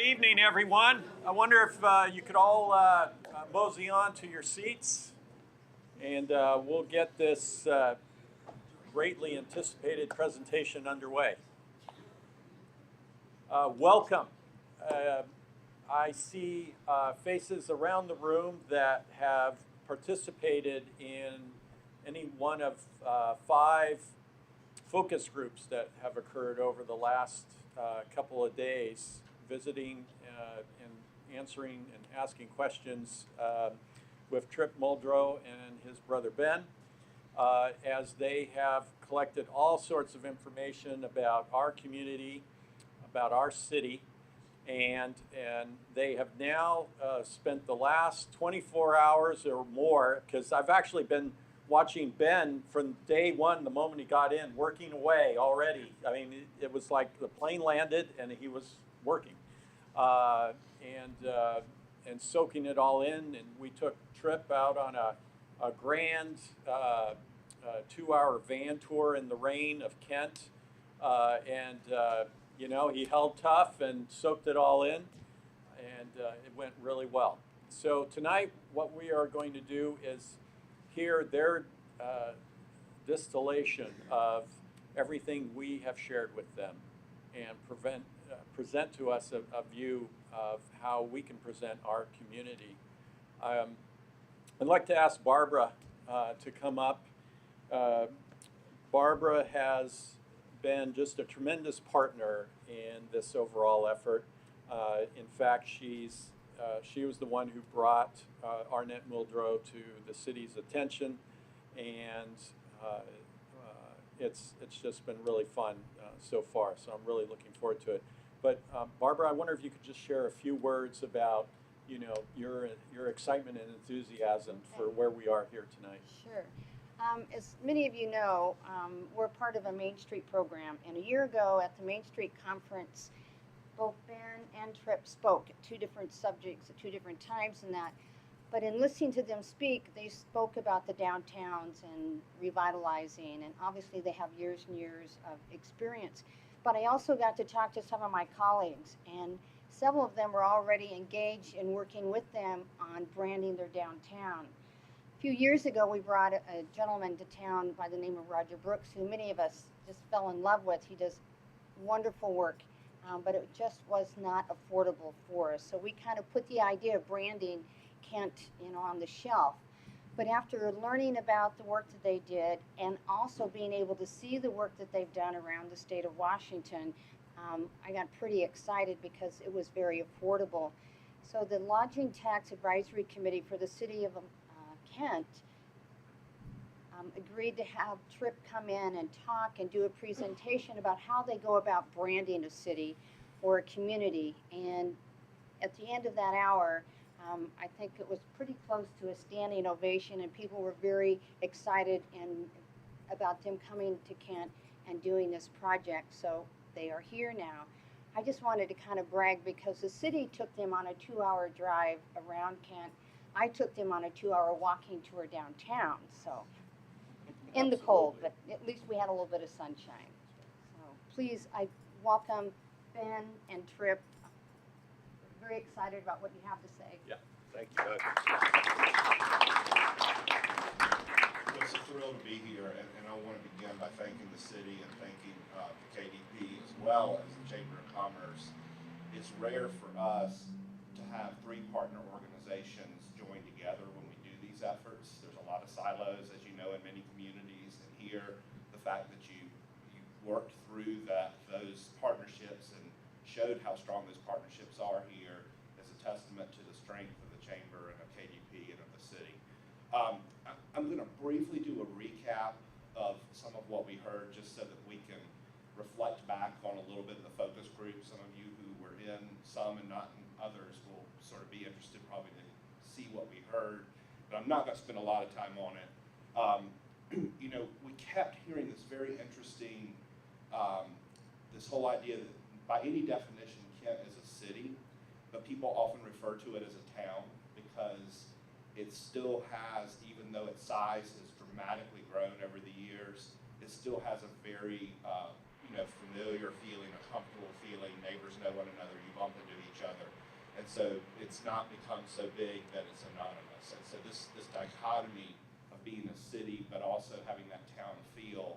evening, everyone. I wonder if you could all mosey on to your seats, and we'll get this greatly anticipated presentation underway. Welcome. Uh, I see faces around the room that have participated in any one of 5 focus groups that have occurred over the last couple of days, visiting and answering and asking questions with Trip Muldrow and his brother Ben, as they have collected all sorts of information about our community, about our city, and they have now spent the last 24 hours or more, because I've actually been watching Ben from day one, the moment he got in, working away already. I mean, it was like the plane landed and he was working, and soaking it all in. And we took Trip out on a grand 2-hour van tour in the rain of Kent, and you know, he held tough and soaked it all in, and it went really well. So tonight, what we are going to do is hear their distillation of everything we have shared with them, and present to us a view of how we can present our community. I'd like to ask Barbara to come up. Barbara has been just a tremendous partner in this overall effort. In fact, she was the one who brought Arnett Muldrow to the city's attention, and it's just been really fun so far. So I'm really looking forward to it. But Barbara, I wonder if you could just share a few words about, you know, your excitement and enthusiasm for where we are here tonight. Sure. As many of you know, we're part of a Main Street program, and a year ago at the Main Street Conference, both Ben and Trip spoke at 2 different subjects at 2 different times in that. But in listening to them speak, they spoke about the downtowns and revitalizing, and obviously they have years and years of experience. But I also got to talk to some of my colleagues, and several of them were already engaged in working with them on branding their downtown. A few years ago, we brought a gentleman to town by the name of Roger Brooks, who many of us just fell in love with. He does wonderful work, but it just was not affordable for us. So we kind of put the idea of branding Kent, you know, on the shelf. But after learning about the work that they did, and also being able to see the work that they've done around the state of Washington, I got pretty excited because it was very affordable. So the Lodging Tax Advisory Committee for the City of Kent agreed to have Trip come in and talk and do a presentation about how they go about branding a city or a community. And at the end of that hour, I think it was pretty close to a standing ovation, and people were very excited about them coming to Kent and doing this project. So they are here now. I just wanted to kind of brag because the city took them on a 2-hour drive around Kent. I took them on a 2-hour walking tour downtown, so in the cold, but at least we had a little bit of sunshine. So please, I welcome Ben and Trip. Very excited about what you have to say. Yeah, thank you, Doug. It's a thrill to be here, and I want to begin by thanking the city and thanking the KDP as well as the Chamber of Commerce. It's rare for us to have 3 partner organizations join together when we do these efforts. There's a lot of silos, as you know, in many communities, and here the fact that you worked through those partnerships and showed how strong those partnerships are here is a testament to the strength of the Chamber and of KDP and of the city. I'm going to briefly do a recap of some of what we heard, just so that we can reflect back on a little bit of the focus group. Some of you who were in some and not in others will sort of be interested probably to see what we heard, but I'm not going to spend a lot of time on it. You know, we kept hearing this very interesting, this whole idea that by any definition, Kent is a city, but people often refer to it as a town because it still has, even though its size has dramatically grown over the years, it still has a very familiar feeling, a comfortable feeling. Neighbors know one another, you bump into each other. So it's not become so big that it's anonymous. And so this dichotomy of being a city but also having that town feel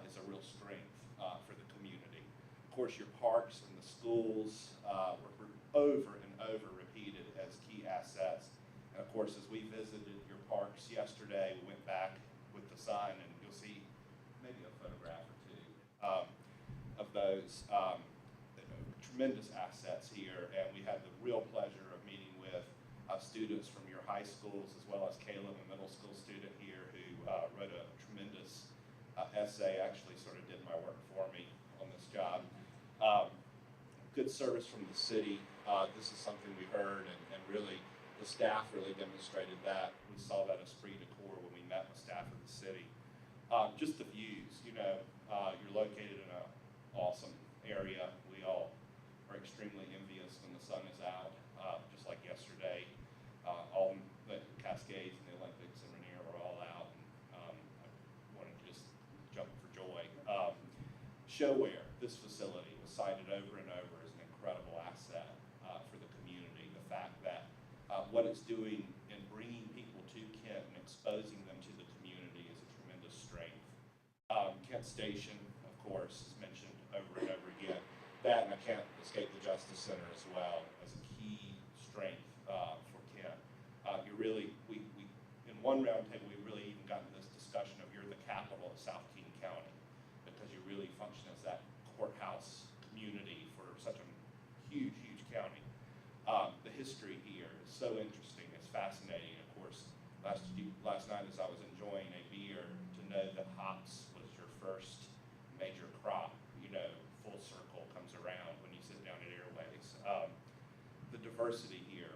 is a real strength for the community. Of course, your parks and the schools were over and over repeated as key assets. And of course, as we visited your parks yesterday, we went back with the son, and you'll see maybe a photograph or two of those. Tremendous assets here, and we had the real pleasure of meeting with students from your high schools, as well as Caleb, a middle school student here, who wrote a tremendous essay, actually sort of did my work for me on this job. Good service from the city. This is something we heard, and really the staff really demonstrated that. We saw that esprit de corps when we met with staff of the city. Just the views, you know, you're located in an awesome area. We all are extremely envious when the sun is out, just like yesterday. All the Cascades and the Olympics and Rainier were all out, and I wanted to just jump for joy. Showware, this facility was cited over and over as an incredible asset for the community. The fact that what it's doing in bringing people to Kent and exposing them to the community is a tremendous strength. Kent Station, of course, is mentioned over and over again. That, and I can't escape the Justice Center as well as a key strength for Kent. You're really, we in one roundtable, we really even got into this discussion of you're the capital of South King County, because you really function as that courthouse community for such a huge, huge county. The history here is so interesting. It's fascinating. Of course, last night as I was enjoying a beer, to know that hops was your first major crop, you know, full circle comes around when you sit down at Airways. The diversity here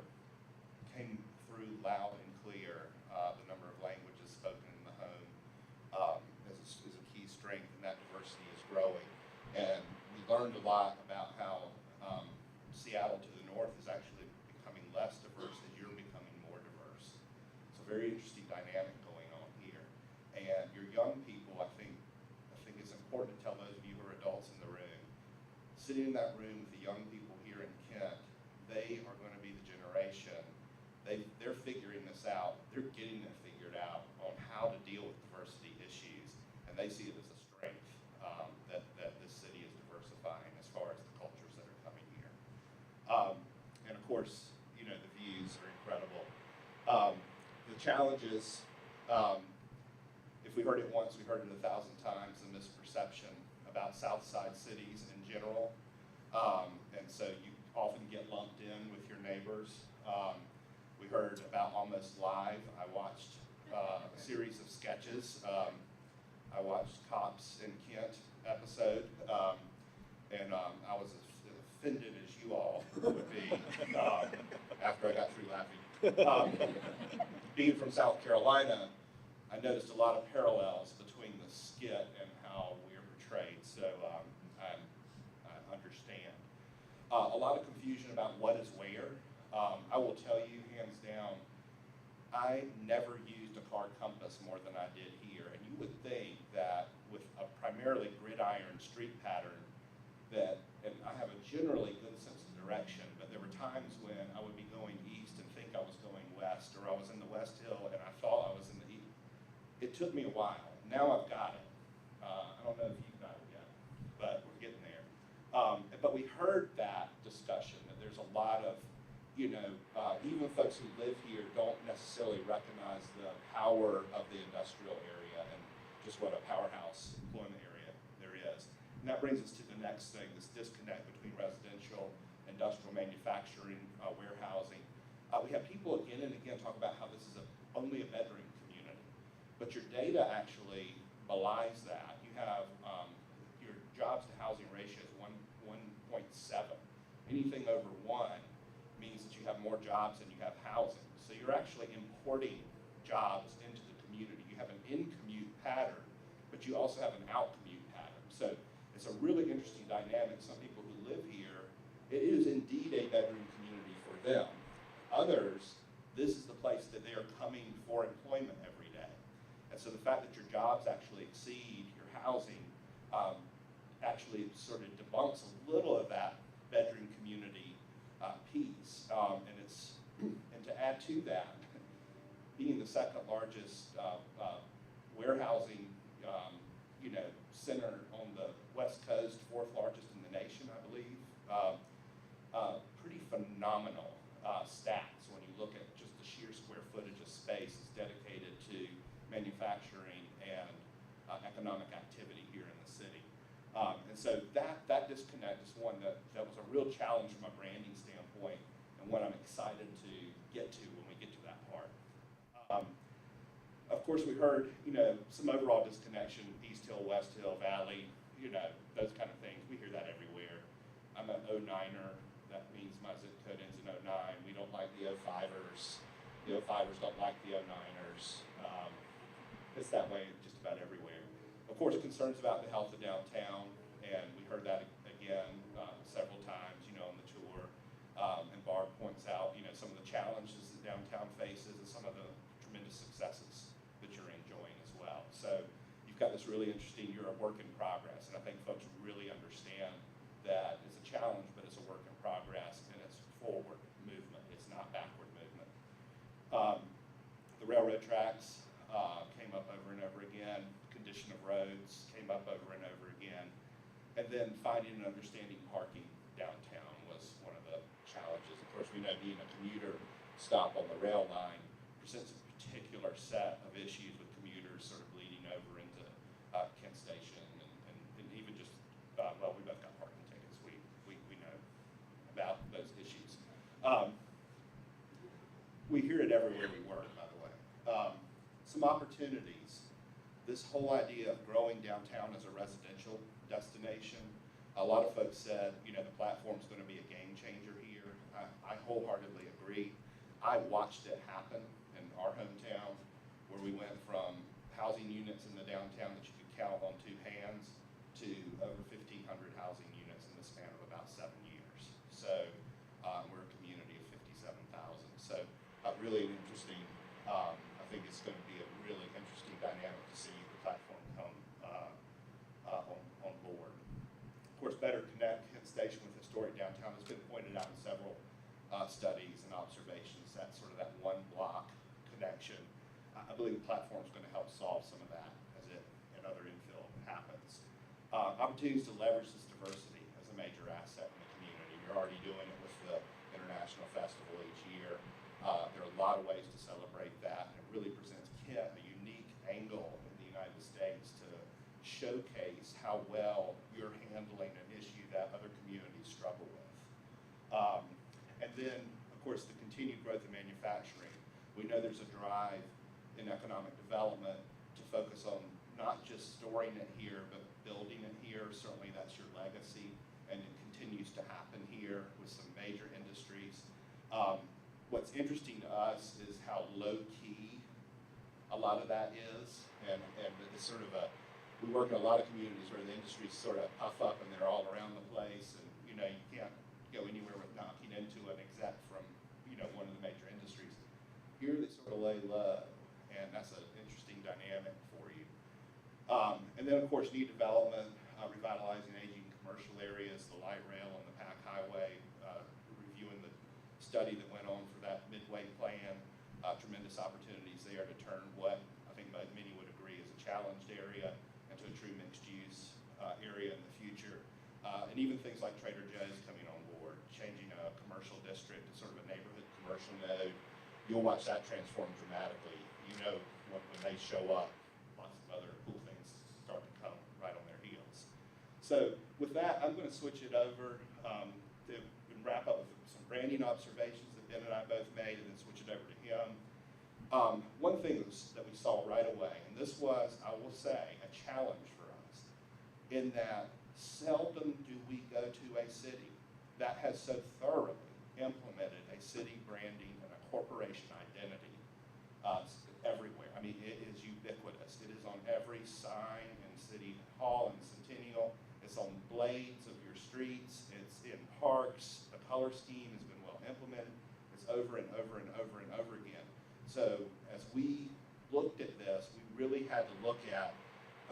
came through loud and clear. The number of languages spoken in the home is a key strength, and that diversity is growing. And we learned a lot about how Seattle to the north is actually becoming less diverse as you're becoming more diverse. It's a very interesting dynamic going on here. And your young people, I think it's important to tell those of you who are adults in the room, sitting in that room with the young people here in Kent, they are going to be the generation. They're figuring this out. They're getting it figured out on how to deal with diversity issues, and they see it as a strength that this city is diversifying as far as the cultures that are coming here. And of course, you know, the views are incredible. The challenges, if we heard it once, we heard it 1,000 times, the misperception about South Side cities in general. And so you often get lumped in with your neighbors. We heard about Almost Live. I watched a series of sketches. I watched Cops in Kent episode, and I was as offended as you all would be after I got through laughing. Being from South Carolina, I noticed a lot of parallels between the skit and how we are portrayed, so I understand. A lot of confusion about what is where. I will tell you, hands down, I never used a car compass more than I did here, and you would think that with a primarily gridiron street pattern that, and I have a generally good sense of direction, but there were times when I would be going east and think I was going west, or I was in the West Hill and I thought I was in the east. It took me a while. Now I've got it. I don't know if you've got it yet, but we're getting there. But we heard that discussion, that there's a lot of, you know, even folks who live here don't necessarily recognize the power of the industrial area and just what a powerhouse employment area there is. And that brings us to the next thing, this disconnect between residential, industrial manufacturing, warehousing. We have people again and again talk about how this is only a bedroom community, but your data actually belies that. You have your jobs to housing ratio is 1.7. Anything over 1 means that you have more jobs than you have housing. So you're actually importing jobs into the community. You have an in-commute pattern, but you also have an out-commute pattern. So it's a really interesting dynamic. Some people who live here, it is indeed a bedroom community for them. Others, this is the place that they are coming for employment every day. And so the fact that your jobs actually exceed your housing actually sort of debunks a little of that bedroom community piece. to that, being the second largest warehousing center on the West Coast, fourth largest in the nation, I believe. Pretty phenomenal stats when you look at just the sheer square footage of space that's dedicated to manufacturing and economic activity here in the city. And so that disconnect is one that was a real challenge from a branding standpoint, and one I'm excited to get to when we get to that part. Of course, we heard, some overall disconnection, East Hill, West Hill, Valley, those kind of things. We hear that everywhere. I'm an 09er. That means my zip code ends in 09. We don't like the 05ers. The 05ers don't like the 09ers. It's that way just about everywhere. Of course, concerns about the health of downtown, and we heard that again several times, on the tour. And Barb points out, some of the challenges that downtown faces and some of the tremendous successes that you're enjoying as well. So you've got this really interesting, you're a work in progress, and I think folks really understand that it's a challenge, but it's a work in progress, and it's forward movement. It's not backward movement. The railroad tracks came up over and over again. Condition of roads came up over and over again. And then finding and understanding parking downtown was one of the challenges. Of course, we know being a commuter stop on the rail line presents a particular set of issues with commuters sort of bleeding over into Kent Station and even just, well, we both got parking tickets. We know about those issues. We hear it everywhere we work, by the way. Some opportunities. This whole idea of growing downtown as a residential destination. A lot of folks said, the platform's going to be a game changer here. I wholeheartedly agree. I watched it happen in our hometown, where we went from housing units in the downtown that you could count on two hands to over 1,500 housing units in the span of about 7 years. So we're a community of 57,000. So really interesting. I think it's going to be a really interesting dynamic to see the platform come on board. Of course, better connect Kent Station with historic downtown has been pointed out in several studies and observations. That's sort of that one block connection. I believe the platform is going to help solve some of that as it and other infill happens. Opportunities to leverage this diversity as a major asset in the community. You're already doing it with the International Festival each year. There are a lot of ways to celebrate that, and it really presents Kent a unique angle in the United States to showcase how well you're handling an issue that other communities struggle with. And then, of course, the continued growth of manufacturing. We know there's a drive in economic development to focus on not just storing it here, but building it here. Certainly that's your legacy, and it continues to happen here with some major industries. What's interesting to us is how low-key a lot of that is, and it's sort of we work in a lot of communities where the industries sort of puff up and they're all around the place, and you can't go anywhere with knocking into an exec from one of the major industries. Here they sort of lay low, and that's an interesting dynamic for you. And then, of course, new development, revitalizing aging commercial areas, the light rail and the Pack Highway, reviewing the study that went on for that Midway plan, tremendous opportunities there to turn what I think many would agree is a challenged area into a true mixed-use area in the future. And even things like Trader Joe's coming on board, changing a commercial district to sort of a neighborhood commercial node. You'll watch that transform dramatically. When they show up, lots of other cool things start to come right on their heels. So with that, I'm going to switch it over to wrap up with some branding observations that Ben and I both made, and then switch it over to him. One thing that we saw right away, and this was, I will say, a challenge for us, in that seldom do we go to a city that has so thoroughly implemented a city branding and a corporation identity everywhere. I mean, it is ubiquitous. It is on every sign in City Hall and Centennial. It's on blades of your streets. It's in parks. The color scheme has been well implemented. It's over and over and over and over again. So as we looked at this, we really had to look at,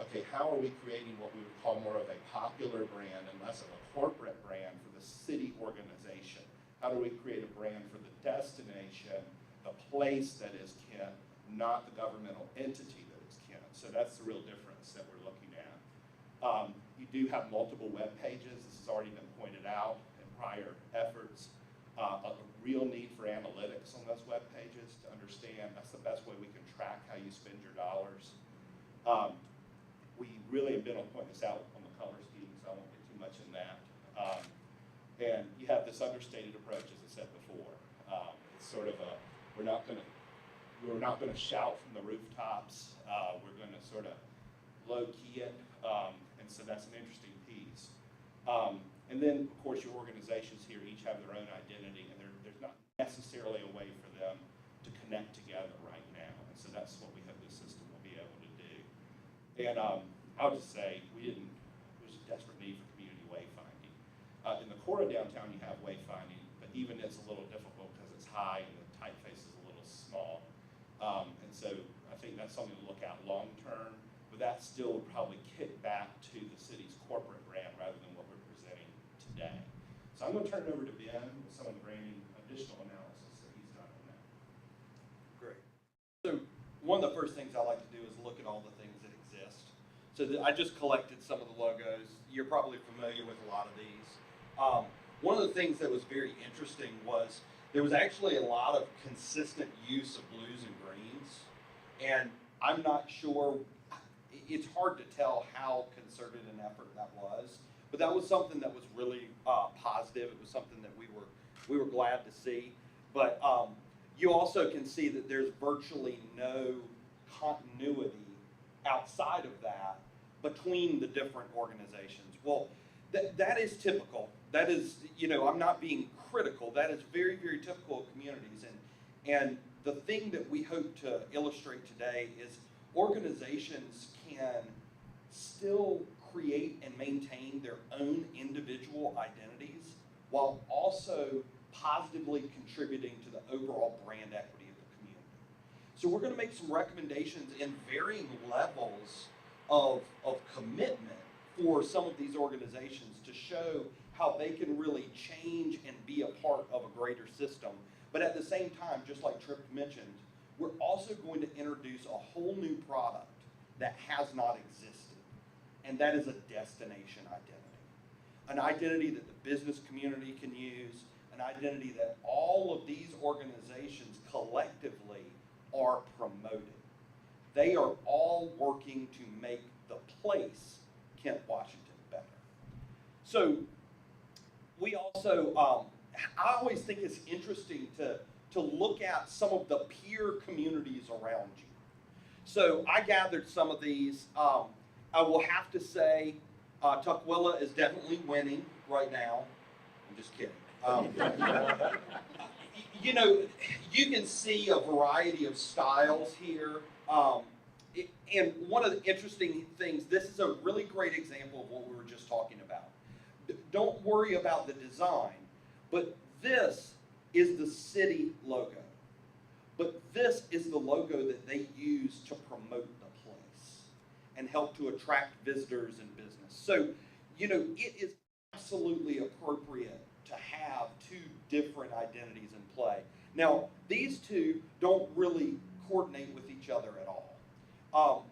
okay, how are we creating what we would call more of a popular brand and less of a corporate brand for the city organization? How do we create a brand for the destination, the place that is Kent, not the governmental entity that is Kent. So that's the real difference that we're looking at. You do have multiple web pages. This has already been pointed out in prior efforts. A real need for analytics on those web pages to understand that's the best way we can track how you spend your dollars. We really have been able to point this out on the color scheme, so I won't get too much in that. And you have this understated approach, as I said before. It's sort of a, we're not going to shout from the rooftops. We're going to sort of low key it, and so that's an interesting piece. And then, of course, your organizations here each have their own identity, and there's not necessarily a way for them to connect together right now. And so that's what we hope this system will be able to do. And I'll just say, there's a desperate need for community wayfinding. In the core of downtown, you have wayfinding, but even it's a little difficult because it's high and the typeface is a little small. And so I think that's something to look at long term, but that still would probably kick back to the city's corporate brand rather than what we're presenting today. So I'm going to turn it over to Ben with some of the branding additional analysis that he's done on that. Great. So one of the first things I like to do is look at all the things that exist. So I just collected some of the logos. You're probably familiar with a lot of these. One of the things that was very interesting was there was actually a lot of consistent use of blues and greens. And I'm not sure, it's hard to tell how concerted an effort that was, but that was something that was really positive. It was something that we were glad to see. But you also can see that there's virtually no continuity outside of that between the different organizations. Well, that is typical. That is, I'm not being critical. That is very, very typical of communities. And the thing that we hope to illustrate today is organizations can still create and maintain their own individual identities while also positively contributing to the overall brand equity of the community. So we're going to make some recommendations in varying levels of commitment for some of these organizations to show how they can really change and be a part of a greater system. But at the same time, just like Tripp mentioned, we're also going to introduce a whole new product that has not existed, and that is a destination identity. An identity that the business community can use, an identity that all of these organizations collectively are promoting. They are all working to make the place Kent, Washington better. So we also, I always think it's interesting to look at some of the peer communities around you. So I gathered some of these. I will have to say Tukwila is definitely winning right now. I'm just kidding. You can see a variety of styles here. And one of the interesting things, this is a really great example of what we were just talking about. Don't worry about the design, but this is the city logo. But this is the logo that they use to promote the place and help to attract visitors and business. So, it is absolutely appropriate to have two different identities in play. Now, these two don't really coordinate with each other at all.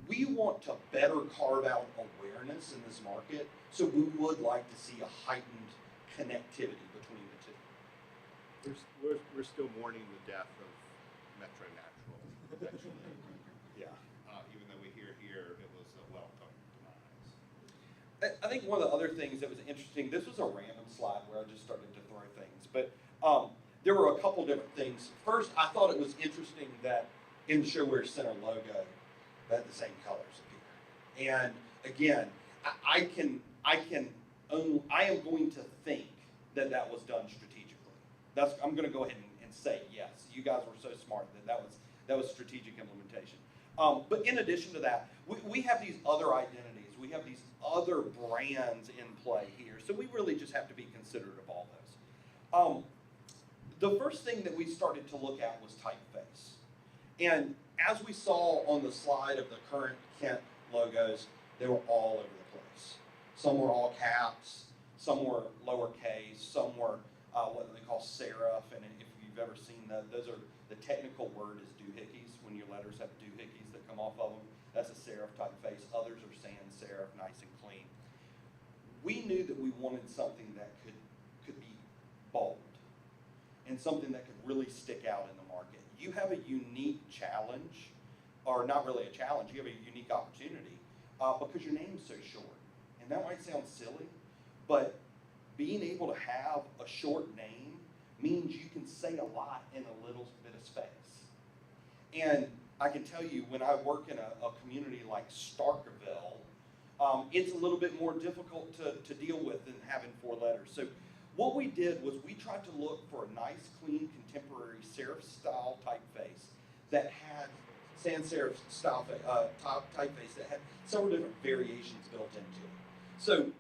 We want to better carve out awareness in this market, so we would like to see a heightened connectivity between the two. We're still mourning the death of Metro Natural, eventually. Yeah. Even though we hear here it was a welcome demise. I think one of the other things that was interesting, this was a random slide where I just started to throw things, but there were a couple different things. First, I thought it was interesting that in the ShoWare Center logo, that the same colors appear. And again, I am going to think that was done strategically. I'm going to go ahead and say yes. You guys were so smart that was strategic implementation. But in addition to that, we have these other identities. We have these other brands in play here. So we really just have to be considerate of all those. The first thing that we started to look at was typeface. And as we saw on the slide of the current Kent logos, they were all over the place. Some were all caps, some were lowercase, some were what they call serif, and if you've ever seen those are the technical word is doohickeys, when your letters have doohickeys that come off of them. That's a serif typeface. Others are sans serif, nice and clean. We knew that we wanted something that could be bold and something that could really stick out in the market. You have a unique challenge, or not really a challenge, you have a unique opportunity because your name's so short. And that might sound silly, but being able to have a short name means you can say a lot in a little bit of space. And I can tell you, when I work in a community like Starkville, it's a little bit more difficult to deal with than having 4 letters. So what we did was we tried to look for a nice, clean, contemporary serif style typeface that had sans serif style typeface that had several different variations built into it. So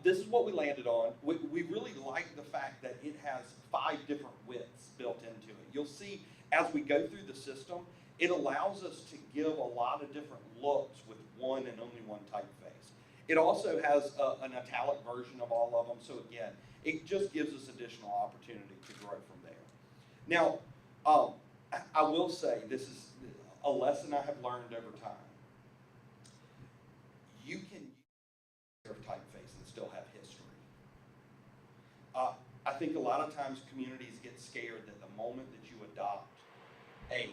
this is what we landed on. We really like the fact that it has 5 different widths built into it. You'll see as we go through the system, it allows us to give a lot of different looks with one and only one typeface. It also has an italic version of all of them. So again, it just gives us additional opportunity to grow from there. Now, I will say this is a lesson I have learned over time. You can use serif typeface and still have history. I think a lot of times communities get scared that the moment that you adopt a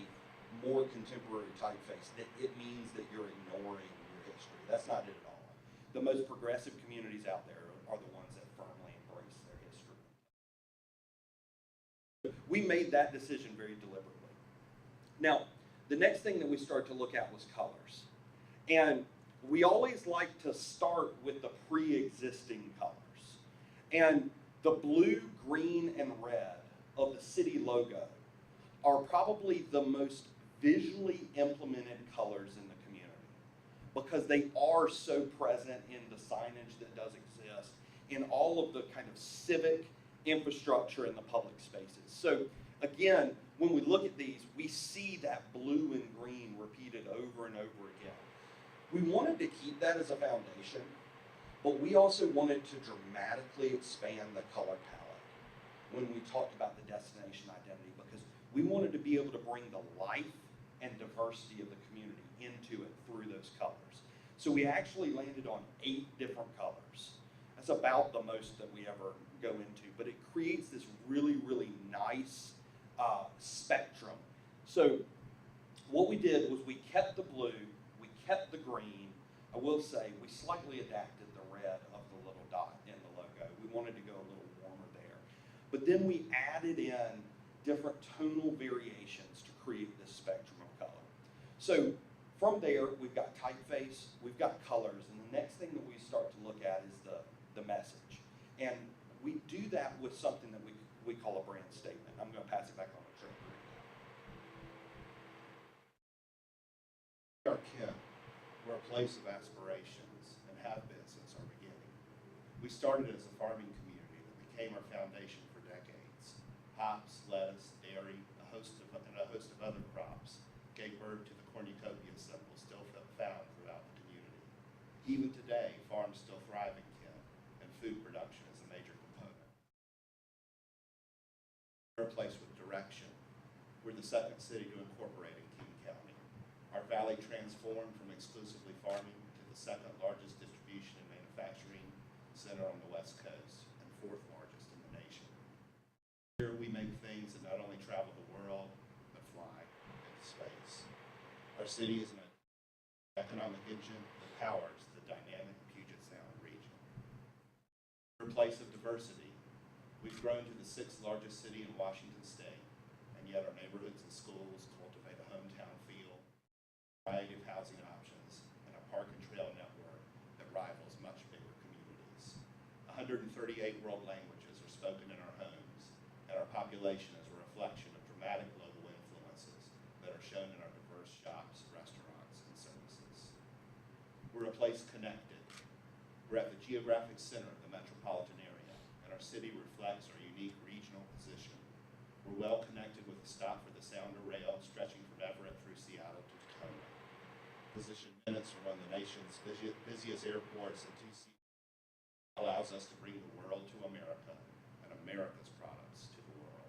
more contemporary typeface, that it means that you're ignoring your history. That's not it at all. The most progressive communities out there are the ones that firmly embrace their history. We made that decision very deliberately. Now, the next thing that we started to look at was colors. And we always like to start with the pre-existing colors. And the blue, green, and red of the city logo are probably the most visually implemented colors in the community because they are so present in the signage that does exist, in all of the kind of civic infrastructure in the public spaces. So again, when we look at these, we see that blue and green repeated over and over again. We wanted to keep that as a foundation, but we also wanted to dramatically expand the color palette when we talked about the destination identity, because we wanted to be able to bring the life and diversity of the community into it through those colors. So we actually landed on 8 different colors. That's about the most that we ever go into, but it creates this really, really nice spectrum. So what we did was we kept the blue, we kept the green. I will say we slightly adapted the red of the little dot in the logo. We wanted to go a little warmer there. But then we added in different tonal variations to create this spectrum of color. So from there, we've got typeface, we've got colors, and the next thing that we start to look at is the message. And we do that with something that we call a brand statement. I'm going to pass it back on to Trevor. We are Kent. We're a place of aspirations and have been since our beginning. We started as a farming community that became our foundation for decades. Hops, lettuce, dairy, and a host of other crops gave birth to the cornucopia symbol still found throughout the community. Even today, farms still thrive in Kent, and food production is a major component. We're a place with direction. We're the second city to incorporate in King County. Our valley transformed from exclusively farming to the second largest distribution and manufacturing center on the West Coast and 4th largest in the nation. Here we make things that not only travel the world, but fly into space. Our city is an economic engine that powers the dynamic Puget Sound region. We're a place of diversity. We've grown to the 6th largest city in Washington State, and yet our neighborhoods and schools cultivate a hometown feel, a variety of housing options, and a park and trail network that rivals much bigger communities. 138 world languages are spoken in our homes, and our population is a reflection of dramatic global influences that are shown in our diverse shops, restaurants, and services. We're a place connected. We're at the geographic center of the metropolitan area, and our city reflects our unique regional position. We're well connected with a stop for the Sounder Rail stretching from Everett through Seattle to Tacoma. Positioned minutes from one of the nation's busiest airports and allows us to bring the world to America and America's products to the world.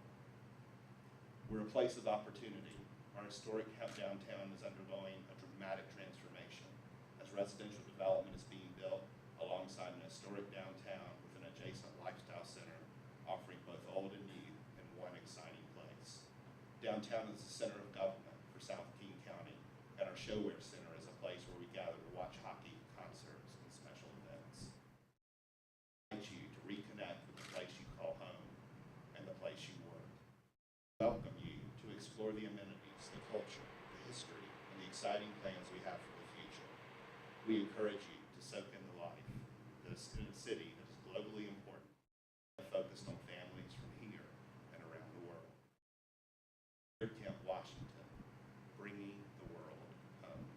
We're a place of opportunity. Our historic downtown is undergoing a dramatic transformation as residential development is being built alongside an historic downtown with an adjacent lifestyle center offering both old and new in one exciting place. Downtown is the center of government for South King County, and our ShoWare Center is a place where we gather to watch hockey, concerts, and special events. I invite you to reconnect with the place you call home and the place you work. Welcome you to explore the amenities, the culture, the history, and the exciting plans we have for the future. We encourage you to soak in the life that is in a city that is globally important and focused on families from here and around the world. Here at Camp Washington, bringing the world home.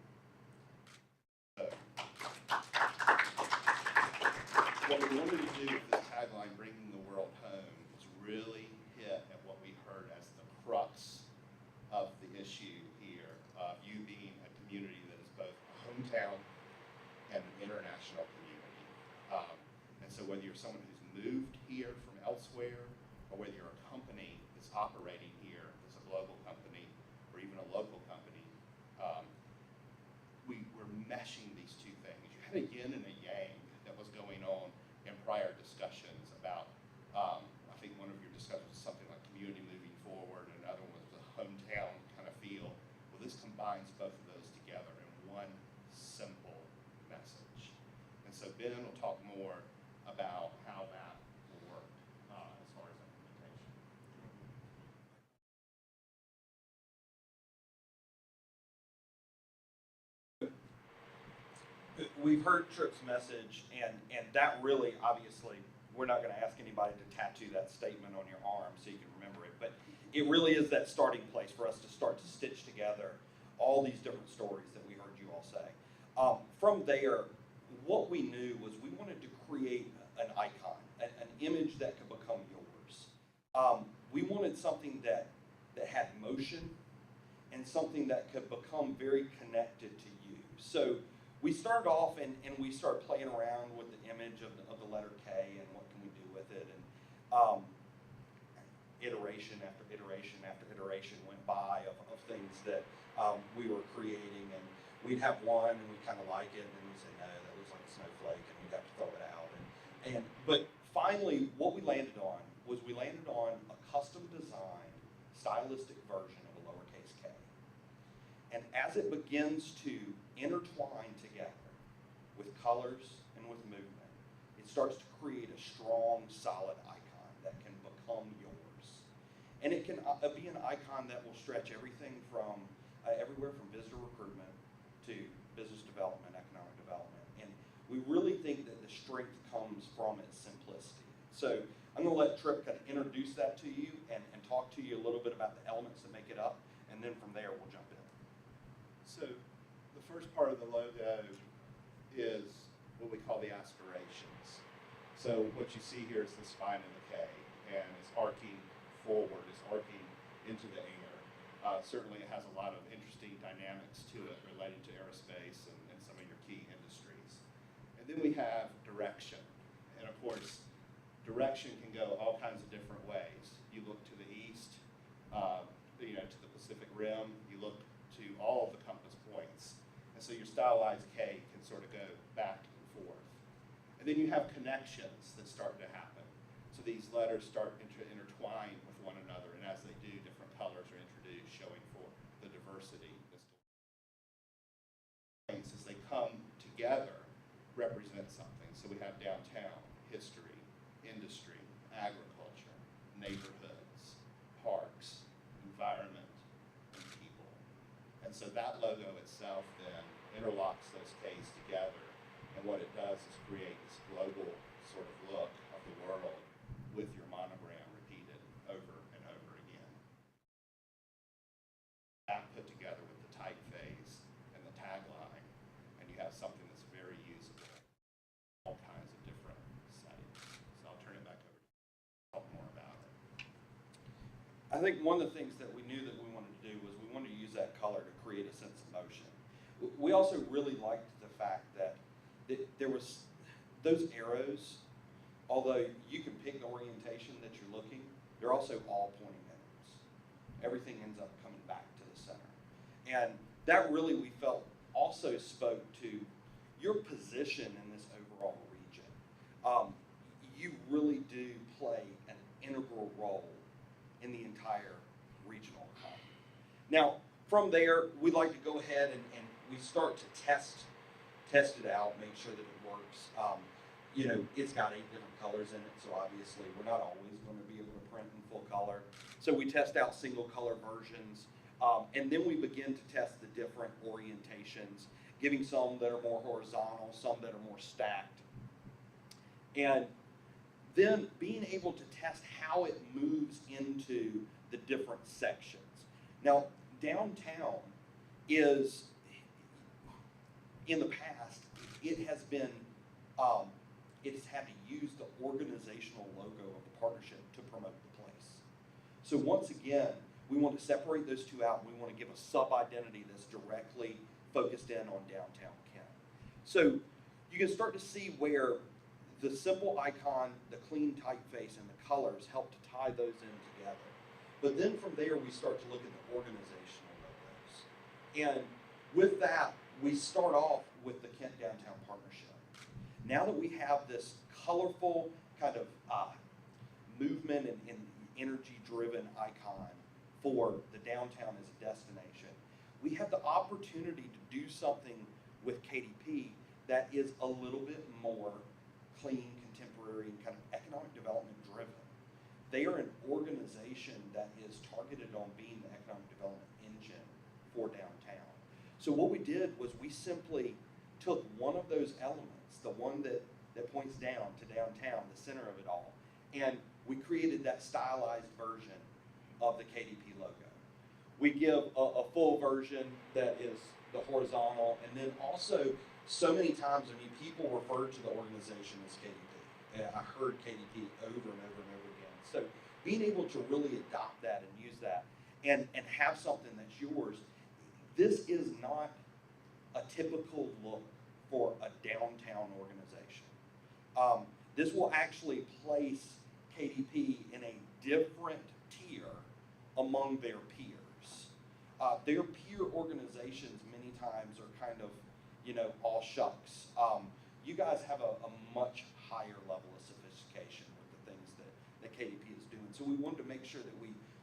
So, what we wanted to do with this tagline, bringing the world home, is really hit at what we heard as the crux of the issue here, of you being a community that is both a hometown and an international community. And so whether you're someone who's moved here from elsewhere, or whether you're a company that's operating here as a global company, or even a local company, we're meshing these two things. You had a yin and a yang that was going on in prior discussions about, I think one of your discussions was something like community moving forward, and another one was a hometown kind of feel. Well, this combines both of those together in one simple message. And so Ben will talk more about how that will work as far as implementation. We've heard Tripp's message, and that really, obviously, we're not going to ask anybody to tattoo that statement on your arm so you can remember it, but it really is that starting place for us to start to stitch together all these different stories that we heard you all say. From there, what we knew was we wanted to create an icon, an image that could become yours. We wanted something that had motion and something that could become very connected to you. So we started off and we started playing around with the image of the letter K and what can we do with it. And iteration after iteration after iteration went by of things that we were creating. And we'd have one and we'd kind of like it, and then we'd say, no, that looks like a snowflake, and we'd have to throw it out. But finally, what we landed on was we landed on a custom designed, stylistic version of a lowercase k. And as it begins to intertwine together with colors and with movement, it starts to create a strong, solid icon that can become yours. And it can be an icon that will stretch everything from everywhere from visitor recruitment to business development, economic development. And we really think that the strength comes from its simplicity. So I'm going to let Tripp kind of introduce that to you and talk to you a little bit about the elements that make it up, and then from there we'll jump in. So the first part of the logo is what we call the aspirations. So what you see here is the spine of the K, and it's arcing forward, it's arcing into the air. Certainly it has a lot of interesting dynamics to it related to aerospace and some of your key industries. And then we have direction. And of course, direction can go all kinds of different ways. You look to the east, to the Pacific Rim, you look to all of the compass points. And so your stylized K can sort of go back and forth. And then you have connections that start to happen. So these letters start to intertwine with one another, and as they do, different colors are introduced, showing for the diversity. As they come together, represent something. So we have downtown, history, industry, agriculture, neighborhoods, parks, environment, and people. And so that logo itself then interlocks those K's together, and what it does is create this global sort of look of the world with your monogram repeated over and over again. That put together with the typeface and the tagline, and you have something that's very usable in all kinds of different settings. So I'll turn it back over to you to talk more about it. I think one of the things that we knew that we wanted to do was we wanted to use that color to create a sense of motion. We also really liked the fact that there was those arrows, although you can pick the orientation that you're looking, they're also all pointing arrows. everything ends up coming back to the center. And that really, we felt, also spoke to your position in this overall region. You really do play an integral role in the entire regional economy. Now, from there, we like to go ahead and we start to test it out, make sure that it works. You know, it's got 8 different colors in it, so obviously we're not always going to be able to print in full color. So we test out single color versions, and then we begin to test the different orientations, giving some that are more horizontal, some that are more stacked. And then being able to test how it moves into the different sections. Now, downtown is, in the past, it has been, it has had to use the organizational logo of the partnership to promote the place. So once again, we want to separate those two out. We want to give a sub-identity that's directly focused in on downtown Kent. So you can start to see where the simple icon, the clean typeface, and the colors help to tie those in together. But then from there, we start to look at the organizational logos. And with that, we start off with the Kent Downtown Partnership. Now that we have this colorful kind of movement and energy-driven icon for the downtown as a destination, we have the opportunity to do something with KDP that is a little bit more clean, contemporary, and kind of economic development driven. They are an organization that is targeted on being the economic development engine for downtown. So what we did was we simply took one of those elements, the one that points down to downtown, the center of it all, and we created that stylized version of the KDP logo. We give a full version that is the horizontal, and then also so many times, I mean, people refer to the organization as KDP. I heard KDP over and over and over again. So being able to really adopt that and use that and have something that's yours, this is not a typical look for a downtown organization. This will actually place KDP in a different tier among their peers. Their peer organizations many times are kind of, you know, all shucks. You guys have a much higher level of sophistication with the things that KDP is doing. So we wanted to make sure that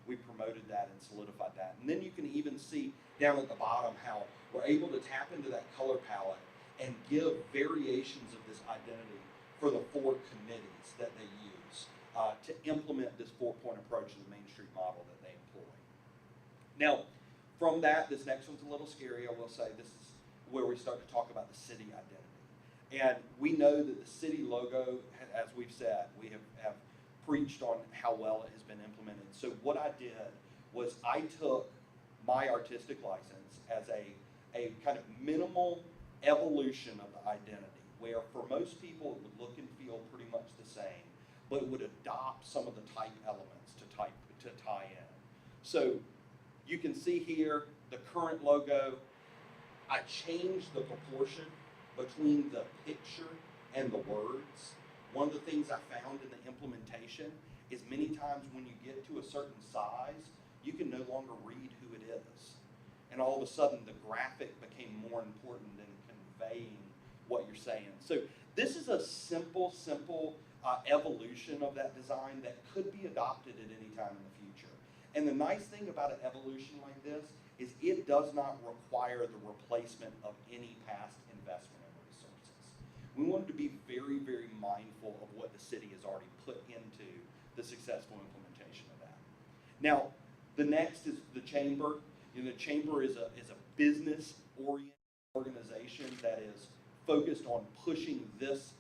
we promoted that and solidified that. And then you can even see down at the bottom how we're able to tap into that color palette and give variations of this identity for the 4 committees that they use to implement this 4-point approach to the Main Street model that they employ. Now, from that, this next one's a little scary, I will say. This is where we start to talk about the city identity. And we know that the city logo, as we've said, we have preached on how well it has been implemented. So what I did was I took my artistic license as a kind of minimal evolution of the identity, where for most people it would look and feel pretty much the same, but it would adopt some of the type elements to tie in. So you can see here the current logo. I changed the proportion between the picture and the words. One of the things I found in the implementation is many times when you get to a certain size, you can no longer read who it is. And all of a sudden the graphic became more important than conveying what you're saying. So this is a simple evolution of that design that could be adopted at any time in the future. And the nice thing about an evolution like this is it does not require the replacement of any past investment and resources. We wanted to be very, very mindful of what the city has already put into the successful implementation of that. Now, the next is the chamber. You know, the chamber is a business-oriented organization that is focused on pushing this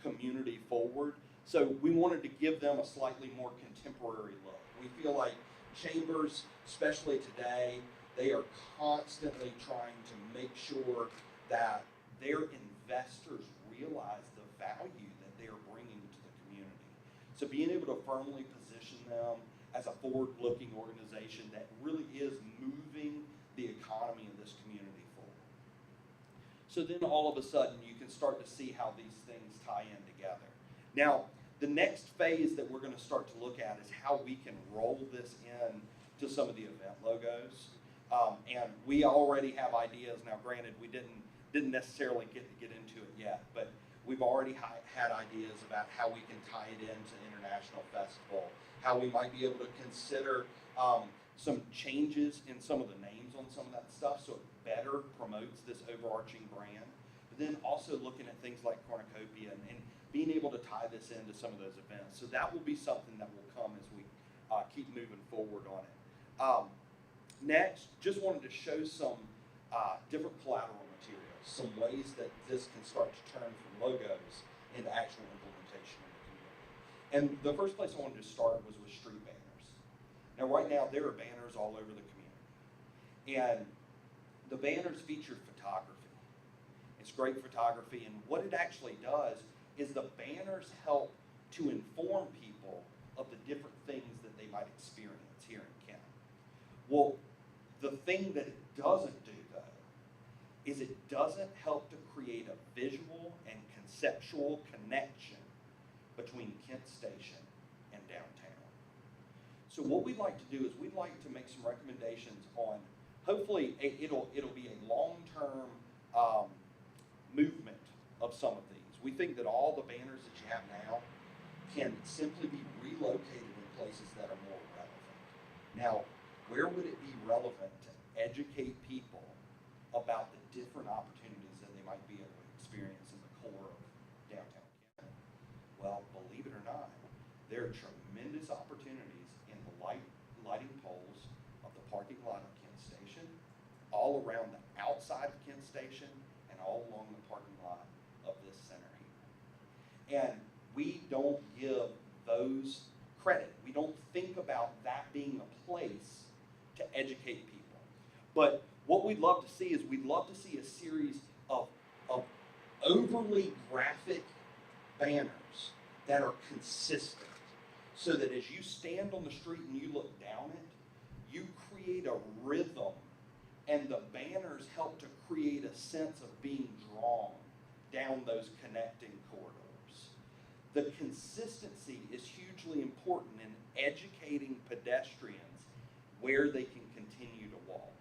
community forward. So we wanted to give them a slightly more contemporary look. We feel like chambers, especially today, they are constantly trying to make sure that their investors realize the value that they are bringing to the community. So being able to firmly position them as a forward-looking organization that really is moving the economy of this community forward. So then all of a sudden you can start to see how these things tie in together. Now, the next phase that we're going to start to look at is how we can roll this in to some of the event logos. And we already have ideas. Now, granted, we didn't necessarily get into it yet, but we've already had ideas about how we can tie it into International Festival, how we might be able to consider some changes in some of the names on some of that stuff so it better promotes this overarching brand. But then also looking at things like Cornucopia and being able to tie this into some of those events. So that will be something that will come as we keep moving forward on it. Next, just wanted to show some different collateral materials, some ways that this can start to turn from logos into actual implementation in the community. And the first place I wanted to start was with street banners. Now, right now, there are banners all over the community. And the banners feature photography. It's great photography, and what it actually does is the banners help to inform people of the different things that they might experience here in Kent. Well, the thing that it doesn't do, though, is it doesn't help to create a visual and conceptual connection between Kent Station and downtown. So what we'd like to do is we'd like to make some recommendations on, hopefully it'll be a long-term movement of some of these. We think that all the banners that you have now can simply be relocated in places that are more relevant. Now, where would it be relevant to educate people about the different opportunities that they might be able to experience in the core of downtown Kent? Well, believe it or not, there are tremendous opportunities in the lighting poles of the parking lot of Kent Station, all around the outside of Kent Station, and all along the parking lot of this center here. And we don't give those credit. We don't think about that being a place to educate people. But what we'd love to see is we'd love to see a series of overly graphic banners that are consistent, so that as you stand on the street and you look down it, you create a rhythm, and the banners help to create a sense of being drawn down those connecting corridors. The consistency is hugely important in educating pedestrians where they can continue to walk.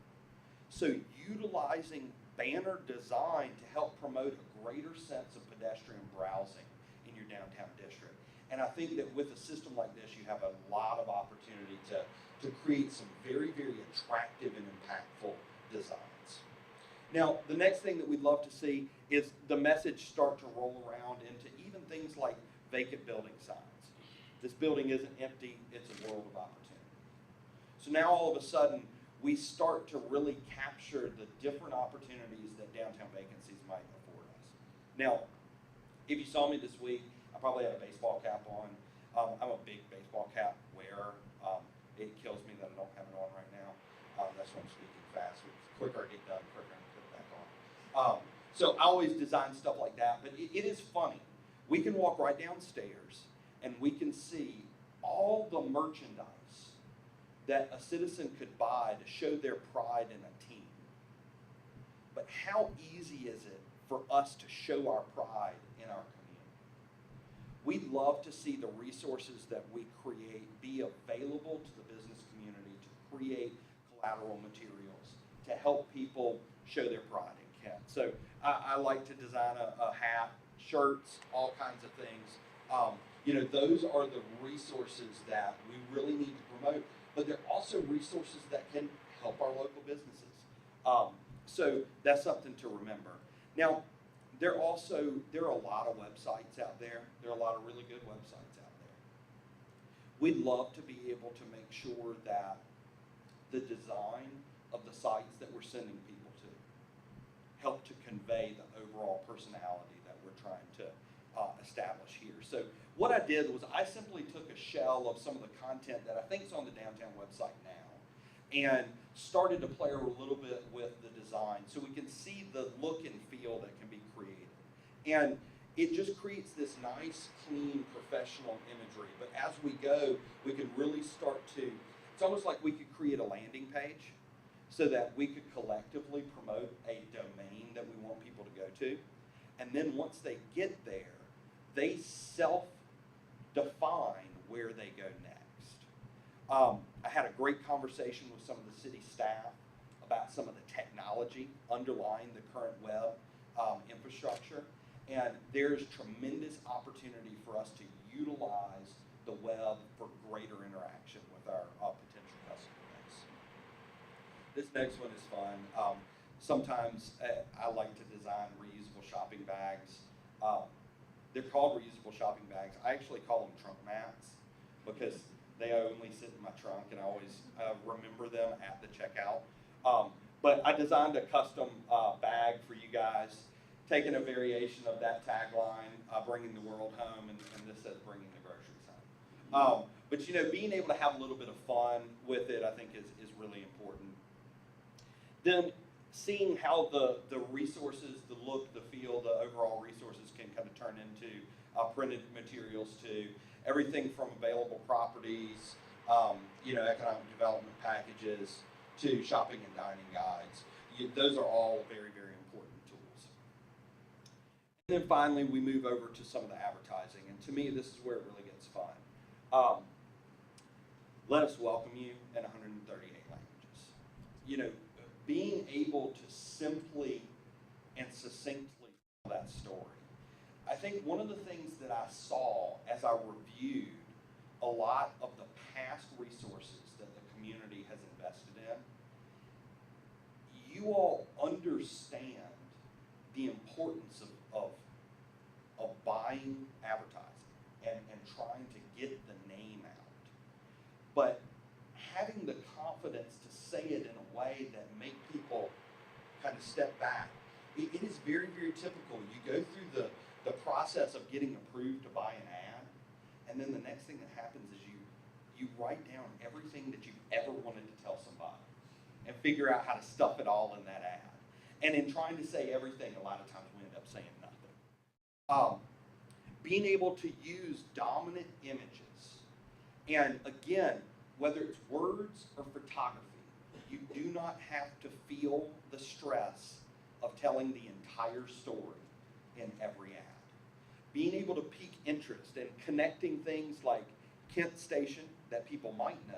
So utilizing banner design to help promote a greater sense of pedestrian browsing in your downtown district. And I think that with a system like this, you have a lot of opportunity to create some very, very attractive and impactful designs. Now, the next thing that we'd love to see is the message start to roll around into even things like vacant building signs. This building isn't empty, it's a world of opportunity. So now all of a sudden, we start to really capture the different opportunities that downtown vacancies might afford us. Now, if you saw me this week, I probably had a baseball cap on. I'm a big baseball cap wearer. It kills me that I don't have it on right now. That's why I'm speaking fast. The quicker I get done, the quicker I can put it back on. So I always design stuff like that, but it is funny. We can walk right downstairs and we can see all the merchandise that a citizen could buy to show their pride in a team. But how easy is it for us to show our pride in our community? We'd love to see the resources that we create be available to the business community to create collateral materials to help people show their pride in Kent. So I like to design a hat, shirts, all kinds of things. Those are the resources that we really need to promote, but they're also resources that can help our local businesses. So that's something to remember. Now, there are a lot of websites out there. There are a lot of really good websites out there. We'd love to be able to make sure that the design of the sites that we're sending people to help to convey the overall personality that we're trying to establish here. So what I did was I simply took a shell of some of the content that I think is on the downtown website now and started to play a little bit with the design so we can see the look and feel that can be created. And it just creates this nice, clean, professional imagery. But as we go, we can really start to, it's almost like we could create a landing page so that we could collectively promote a domain that we want people to go to. And then once they get there, they self-define where they go next. I had a great conversation with some of the city staff about some of the technology underlying the current web infrastructure. And there's tremendous opportunity for us to utilize the web for greater interaction with our potential customer base. This next one is fun. Sometimes I like to design reusable shopping bags. They're called reusable shopping bags. I actually call them trunk mats because they only sit in my trunk, and I always remember them at the checkout. But I designed a custom bag for you guys, taking a variation of that tagline, bringing the world home, and this says bringing the groceries home. But you know, being able to have a little bit of fun with it, I think is really important. Then seeing how the resources, the look, the feel, the overall resources can kind of turn into printed materials to everything from available properties, you know, economic development packages, to shopping and dining guides. Those are all very, very important tools. And then finally, we move over to some of the advertising. And to me, this is where it really gets fun. Let us welcome you in 138 languages. You know, being able to simply and succinctly tell that story. I think one of the things that I saw as I reviewed a lot of the past resources that the community has invested in, you all understand the importance of buying advertising and trying to get the name out. But having the confidence to say it in a way that make people kind of step back, it is very, very typical. You go through the process of getting approved to buy an ad, and then the next thing that happens is you write down everything that you've ever wanted to tell somebody and figure out how to stuff it all in that ad. And in trying to say everything, a lot of times we end up saying nothing. Being able to use dominant images, and again, whether it's words or photography, you do not have to feel the stress of telling the entire story in every ad. Being able to pique interest and connecting things like Kent Station that people might know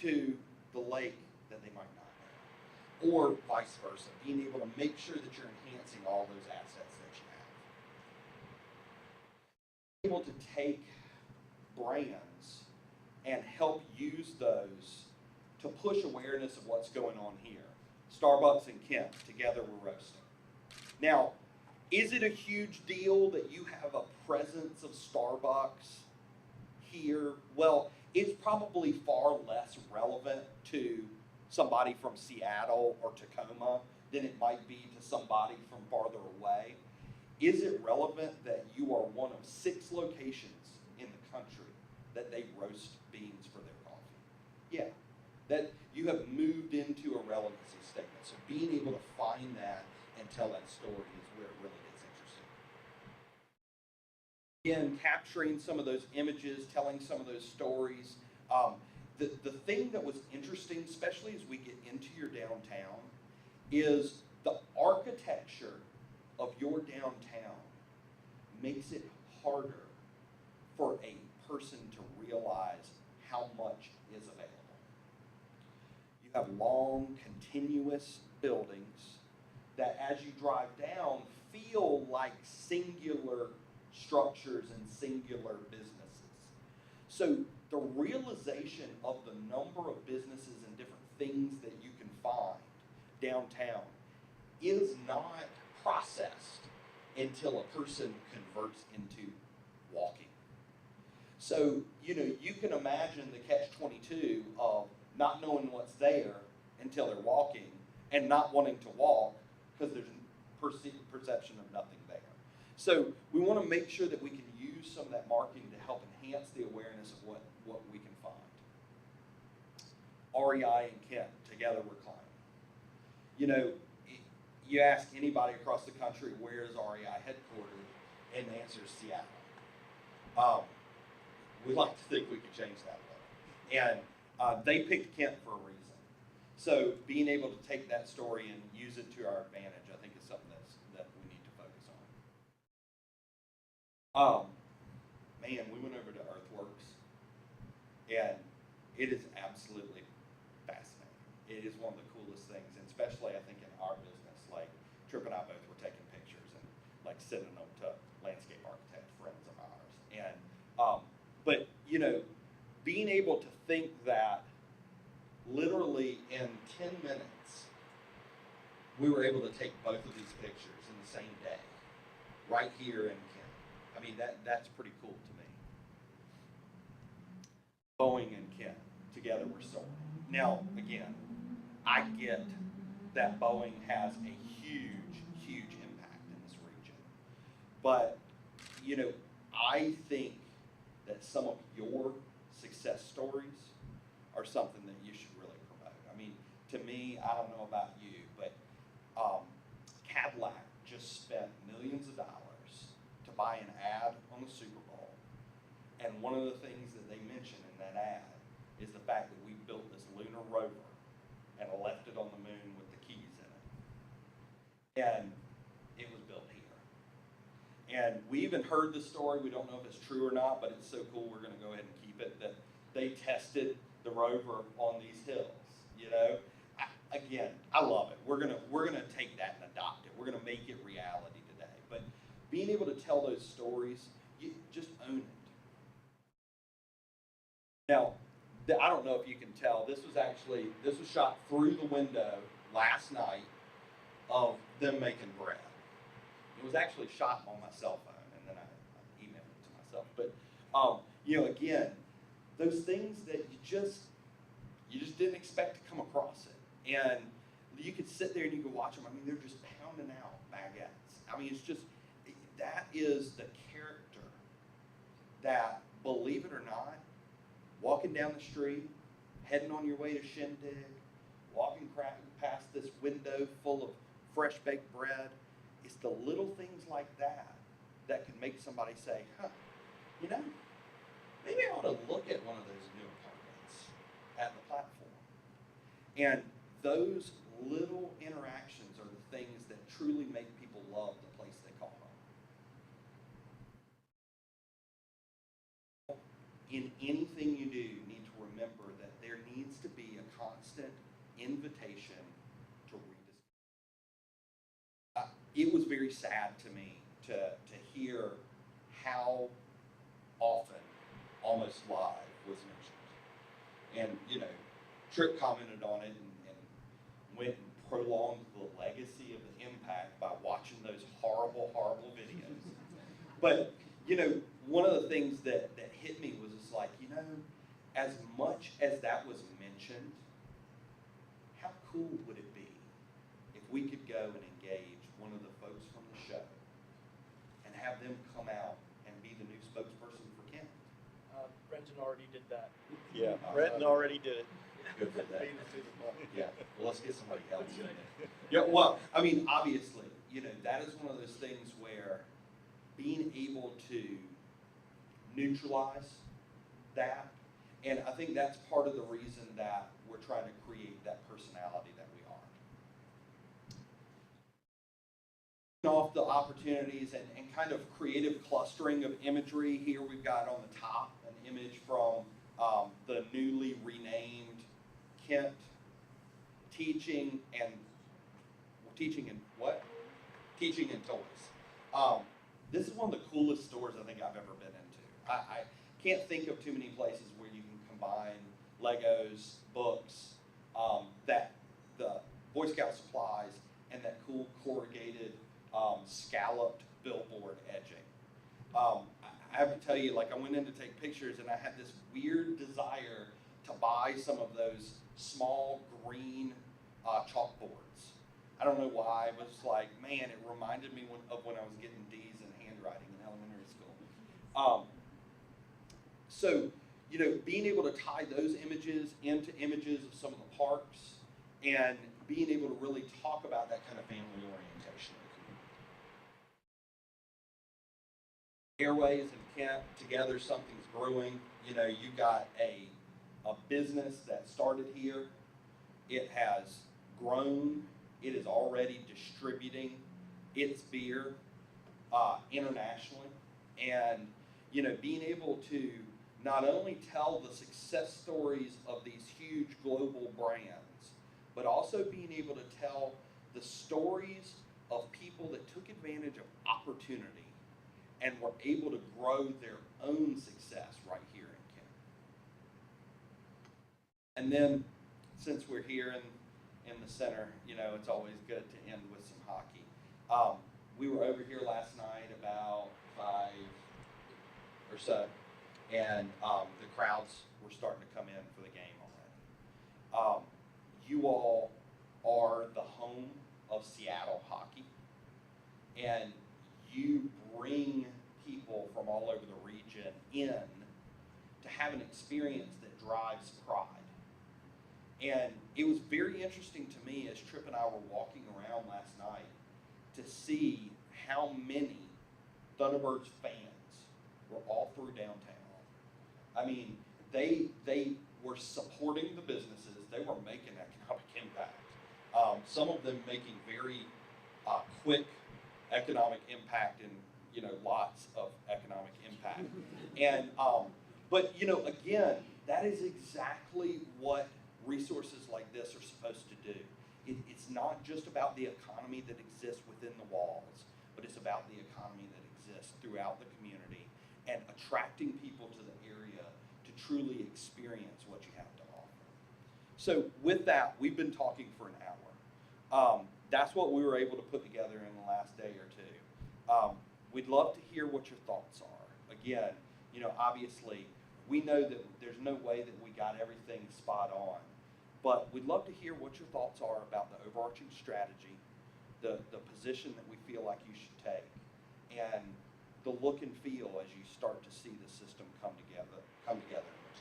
to the lake that they might not know, or vice versa. Being able to make sure that you're enhancing all those assets that you have. Able to take brands and help use those to push awareness of what's going on here. Starbucks and Kent, together we're roasting. Now, is it a huge deal that you have a presence of Starbucks here? Well, it's probably far less relevant to somebody from Seattle or Tacoma than it might be to somebody from farther away. Is it relevant that you are one of 6 locations in the country that they roast beans for their coffee? Yeah, that you have moved into a relevancy statement. So being able to find that and tell that story is where it really gets interesting. Again, capturing some of those images, telling some of those stories. The thing that was interesting, especially as we get into your downtown, is the architecture of your downtown makes it harder for a person to realize how much is available. You have long, continuous buildings that as you drive down feel like singular structures and singular businesses. So the realization of the number of businesses and different things that you can find downtown is not processed until a person converts into walking. So, you know, you can imagine the catch-22 of not knowing what's there until they're walking and not wanting to walk because there's perception of nothing there. So we want to make sure that we can use some of that marketing to help enhance the awareness of what we can find. REI and Kent, together we're climbing. You know, you ask anybody across the country, where is REI headquartered, and the answer is Seattle. We like to think we could change that a little. And they picked Kent for a reason. So being able to take that story and use it to our advantage, I think is something that we need to focus on. Man, we went over to Earthworks, and It is absolutely fascinating. It is one of the coolest things, and especially I think in our business, like Tripp and I both were taking pictures and like sending them to landscape architect friends of ours. And but you know, being able to think that literally in 10 minutes we were able to take both of these pictures in the same day, right here in Kent. I mean, that's pretty cool to me. Boeing and Kent together were soaring. Now, again, I get that Boeing has a huge, huge impact in this region. But, you know, I think that some of your success stories are something that you should really promote. I mean, to me, I don't know about you, but Cadillac just spent millions of dollars to buy an ad on the Super Bowl. And one of the things that they mention in that ad is the fact that we built this lunar rover and left it on the moon with the keys in it. And it was built here. And we even heard the story, we don't know if it's true or not, but it's so cool we're gonna go ahead and keep it, that they tested the rover on these hills, you know? Again, I love it. We're gonna take that and adopt it. We're gonna make it reality today. But being able to tell those stories, you just own it. Now, I don't know if you can tell, this was shot through the window last night of them making bread. It was actually shot on my cell phone, and then I emailed it to myself. But you know, again, those things that you just didn't expect to come across it. And you could sit there and you could watch them. I mean, they're just pounding out baguettes. I mean, it's just, that is the character that, believe it or not, walking down the street, heading on your way to Shindig, walking past this window full of fresh baked bread, it's the little things like that that can make somebody say, huh, you know, maybe I ought to look at one of those new apartments at the platform. And those little interactions are the things that truly make people love the place they call home. In anything you do, you need to remember that there needs to be a constant invitation to rediscover. It was very sad to me to hear how often Almost Live was mentioned. And, you know, Tripp commented on it and went and prolonged the legacy of the impact by watching those horrible, horrible videos. But, you know, one of the things that hit me was just like, you know, as much as that was mentioned, how cool would it be if we could go and engage one of the folks from the show and have them come out and be the new spokesperson for Kent? Brenton already did that. Yeah, Brenton already did it. Good for that. Yeah, well, let's get somebody else in there. Yeah, well, I mean, obviously, you know, that is one of those things where being able to neutralize that, and I think that's part of the reason that we're trying to create that personality that we are. Off the opportunities and kind of creative clustering of imagery, here we've got on the top an image from the newly renamed Kent Teaching and Toys. This is one of the coolest stores I think I've ever been into. I can't think of too many places where you can combine Legos, books, that the Boy Scout supplies, and that cool corrugated scalloped billboard edging. I have to tell you, like, I went in to take pictures and I had this weird desire to buy some of those small green chalkboards. I don't know why, but it's like, man, it reminded me of when I was getting D's in handwriting in elementary school. So, you know, being able to tie those images into images of some of the parks and being able to really talk about that kind of family orientation. Airways and Kent together, something's brewing. You know, you got a business that started here. It has grown. It is already distributing its beer internationally. And, you know, being able to not only tell the success stories of these huge global brands, but also being able to tell the stories of people that took advantage of opportunity and were able to grow their own success right here in Kent. And then, since we're here in the center, you know, it's always good to end with some hockey. We were over here last night about 5 or so, and the crowds were starting to come in for the game already. You all are the home of Seattle hockey, and you bring people from all over the region in to have an experience that drives pride. And it was very interesting to me as Tripp and I were walking around last night to see how many Thunderbirds fans were all through downtown. I mean, they were supporting the businesses. They were making economic impact. Some of them making very quick economic impact and, you know, lots of economic impact. And but, you know, again, that is exactly what resources like this are supposed to do. It's not just about the economy that exists within the walls, but it's about the economy that exists throughout the community and attracting people to the area to truly experience what you have to offer. So with that, we've been talking for an hour. That's what we were able to put together in the last day or two. We'd love to hear what your thoughts are. Again, you know, obviously, we know that there's no way that we got everything spot on, but we'd love to hear what your thoughts are about the overarching strategy, the position that we feel like you should take, and the look and feel as you start to see the system come together and materialize.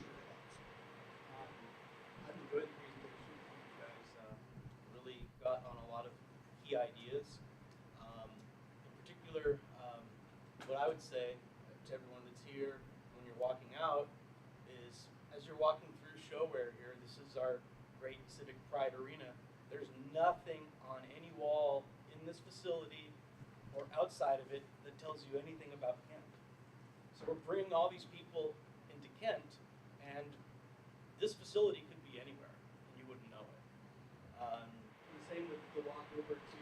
I've enjoyed the presentation. You guys really got on a lot of key ideas. In particular, what I would say to everyone that's here when you're walking out is, as you're walking through Showware here, this is our great Civic Pride Arena. There's nothing on any wall in this facility or outside of it that tells you anything about Kent. So we're bringing all these people into Kent, and this facility could be anywhere, and you wouldn't know it. The same with the walk over to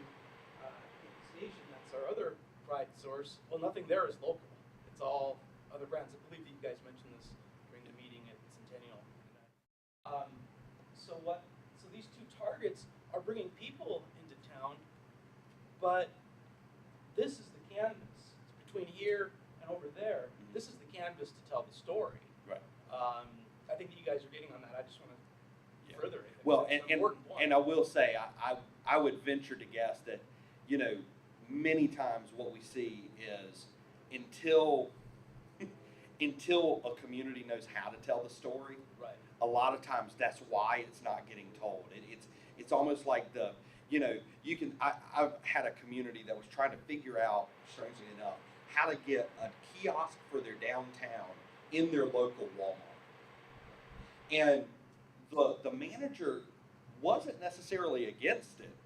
Kent Station. That's our other pride source. Well, nothing there is local. It's all other brands. I believe that you guys mentioned this during the meeting at Centennial. So these two targets are bringing people into town, but this is the canvas. It's between here and over there. This is the canvas to tell the story. Right. I think that you guys are getting on that. I just want to further it. Well, It's an important point. and I will say, I would venture to guess that, you know, many times what we see is until a community knows how to tell the story, right. a lot of times that's why it's not getting told. It's almost like I've had a community that was trying to figure out, strangely enough, how to get a kiosk for their downtown in their local Walmart. And the manager wasn't necessarily against it,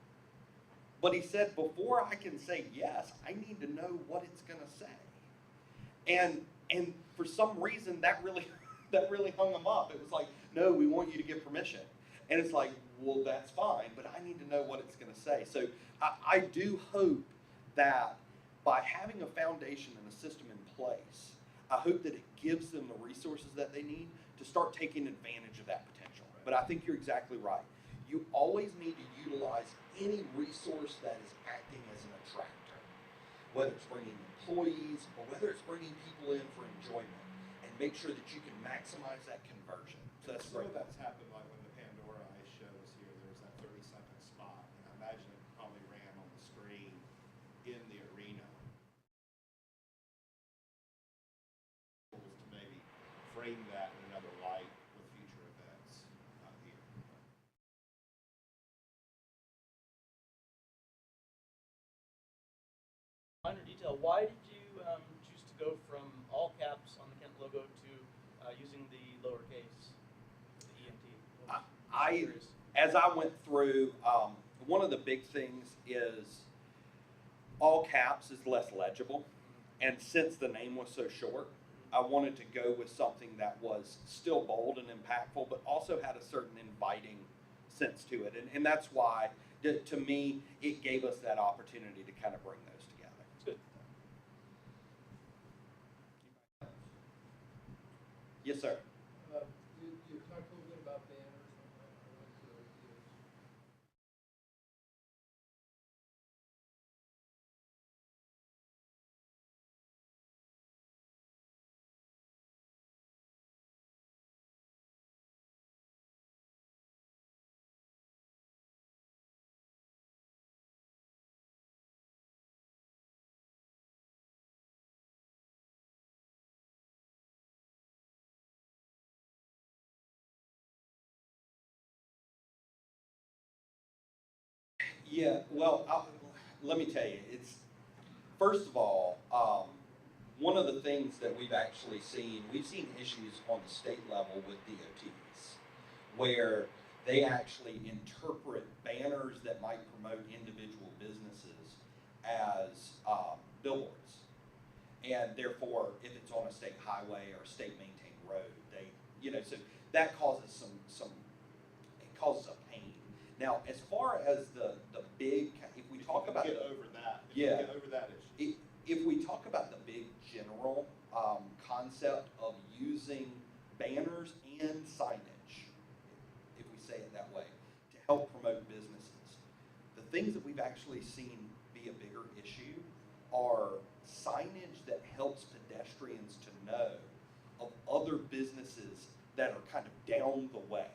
but he said, before I can say yes, I need to know what it's going to say. And for some reason, that really hung them up. It was like, no, we want you to give permission. And it's like, well, that's fine, but I need to know what it's going to say. So I do hope that by having a foundation and a system in place, I hope that it gives them the resources that they need to start taking advantage of that potential. But I think you're exactly right. You always need to utilize any resource that is acting as an attractor, whether it's bringing employees or whether it's bringing people in for enjoyment, and make sure that you can maximize that conversion. So that's Some great. of that's happened like when the Pandora Ice Show was here, there was that 30-second spot, and I imagine it probably ran on the screen in the arena. To maybe frame that in another light with future events here. Minor detail, why did you choose to go from all caps on the Kent logo to using the lowercase, the ENT? As I went through, one of the big things is all caps is less legible. And since the name was so short, I wanted to go with something that was still bold and impactful, but also had a certain inviting sense to it. And that's why, to me, it gave us that opportunity to kind of bring those together. Good. Yes, sir. You talked a little bit about banners. I like to use. Yeah, well, let me tell you, it's, first of all, one of the things that we've seen issues on the state level with DOTs, where they actually interpret banners that might promote individual businesses as billboards. And therefore, if it's on a state highway or state maintained road, so that causes it causes a pain. Now, as far as the big, if we talk about Get over that. If Yeah. you Get over that issue. if we talk about the big general concept of using banners and signage, if we say it that way, to help promote businesses, the things that we've actually seen be a bigger issue are signage that helps pedestrians to know of other businesses that are kind of down the way.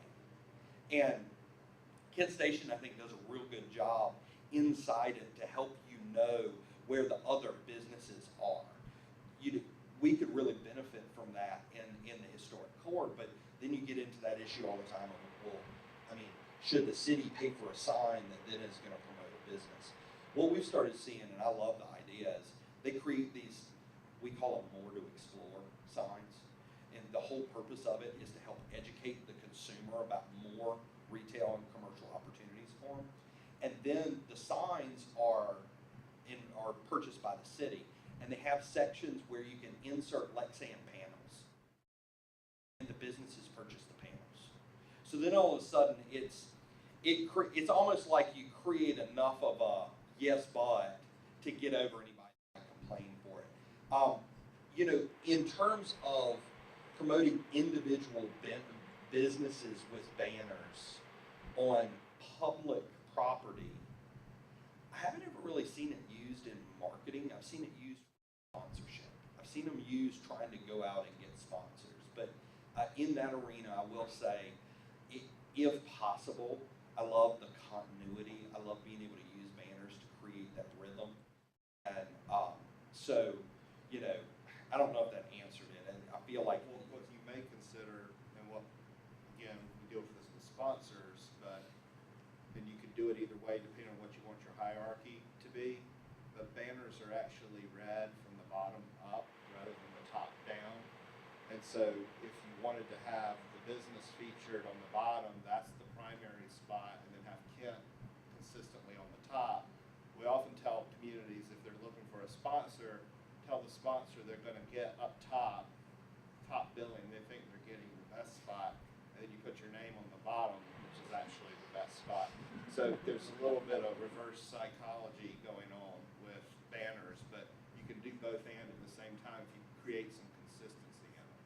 And Kent Station, I think, does a real good job inside it to help you know where the other businesses are. We could really benefit from that in the historic core, but then you get into that issue all the time of, well, I mean, should the city pay for a sign that then is going to promote a business? What we've started seeing, and I love the idea, is they create these, we call them more to explore signs. And the whole purpose of it is to help educate the consumer about more retail and commercial opportunities for them. And then the signs are purchased by the city, and they have sections where you can insert Lexan panels, and the businesses purchase the panels. So then all of a sudden, it's almost like you create enough of a yes but to get over anybody that complain for it. In terms of promoting individual businesses with banners on public property, I haven't ever really seen it used in marketing. I've seen it used for sponsorship. I've seen them used trying to go out and get sponsors. But in that arena, I will say, if possible, I love the continuity. I love being able to use banners to create that rhythm. And I don't know if that answered it. And I feel like What you may consider, and what, again, we deal with this with sponsors, but then you can do it either way depending on what you want your hierarchy to be. But banners are actually read from the bottom up rather than the top down. And so if you wanted to have the business featured on the bottom, that's the primary spot, and then have Kent consistently on the top. We often tell communities if they're looking for a sponsor, tell the sponsor they're going to get up top billing. They think they're getting the best spot, and then you put your name on the bottom, which is actually the best spot. So there's a little bit of reverse psychology going on with banners, but you can do both and at the same time if you create some consistency in it.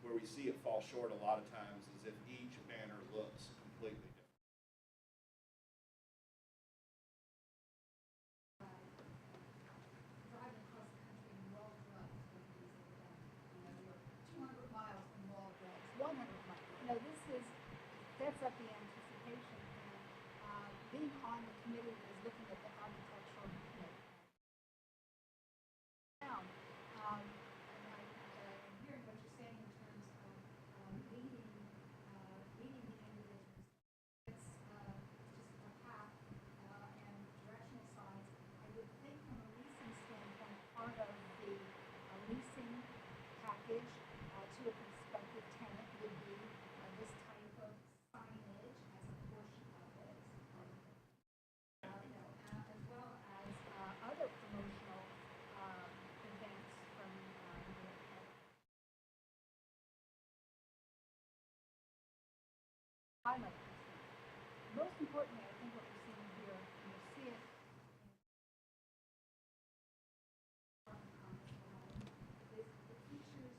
Where we see it fall short a lot of times is if each banner looks completely different. Driving across the country in wall drugs with these you're 200 miles from wall drugs, 100 miles. That's up the anticipation. And being on the committee that is looking at the architectural, town. And I'm hearing what you're saying in terms of leading the individuals. It's just a path and directional signs. I would think from a leasing standpoint, part of the leasing package to a prospective tenant would be this type of signage as a portion of it. highlight these things. Most importantly, I think what we're seeing here, and you'll see it is it features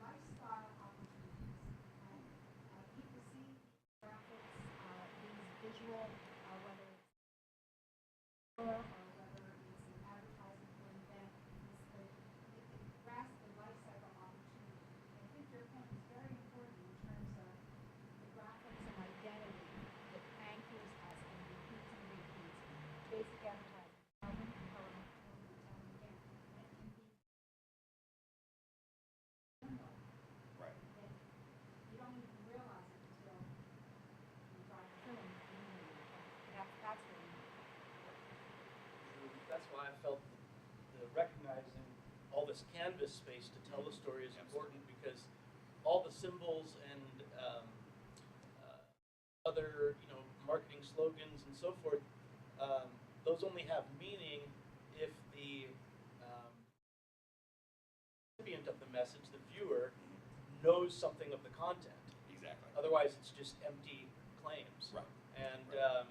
lifestyle opportunities. People see graphics, these visual, whether it's or whether it's an advertising for an event, it grasps the life cycle opportunity. And I think your point is very important in terms of the graphics and identity that anchors us and repeats and repeats. Basic advertising, tell them, tell them, tell them, tell them again. And it can be Right. that you don't even realize it until you drive through and you know that's really That's why I felt the recognizing all this canvas space to tell the story is important, because all the symbols and other marketing slogans and so forth, those only have meaning if the recipient of the message, the viewer, knows something of the content. Exactly. Otherwise, it's just empty claims. Right. And Right.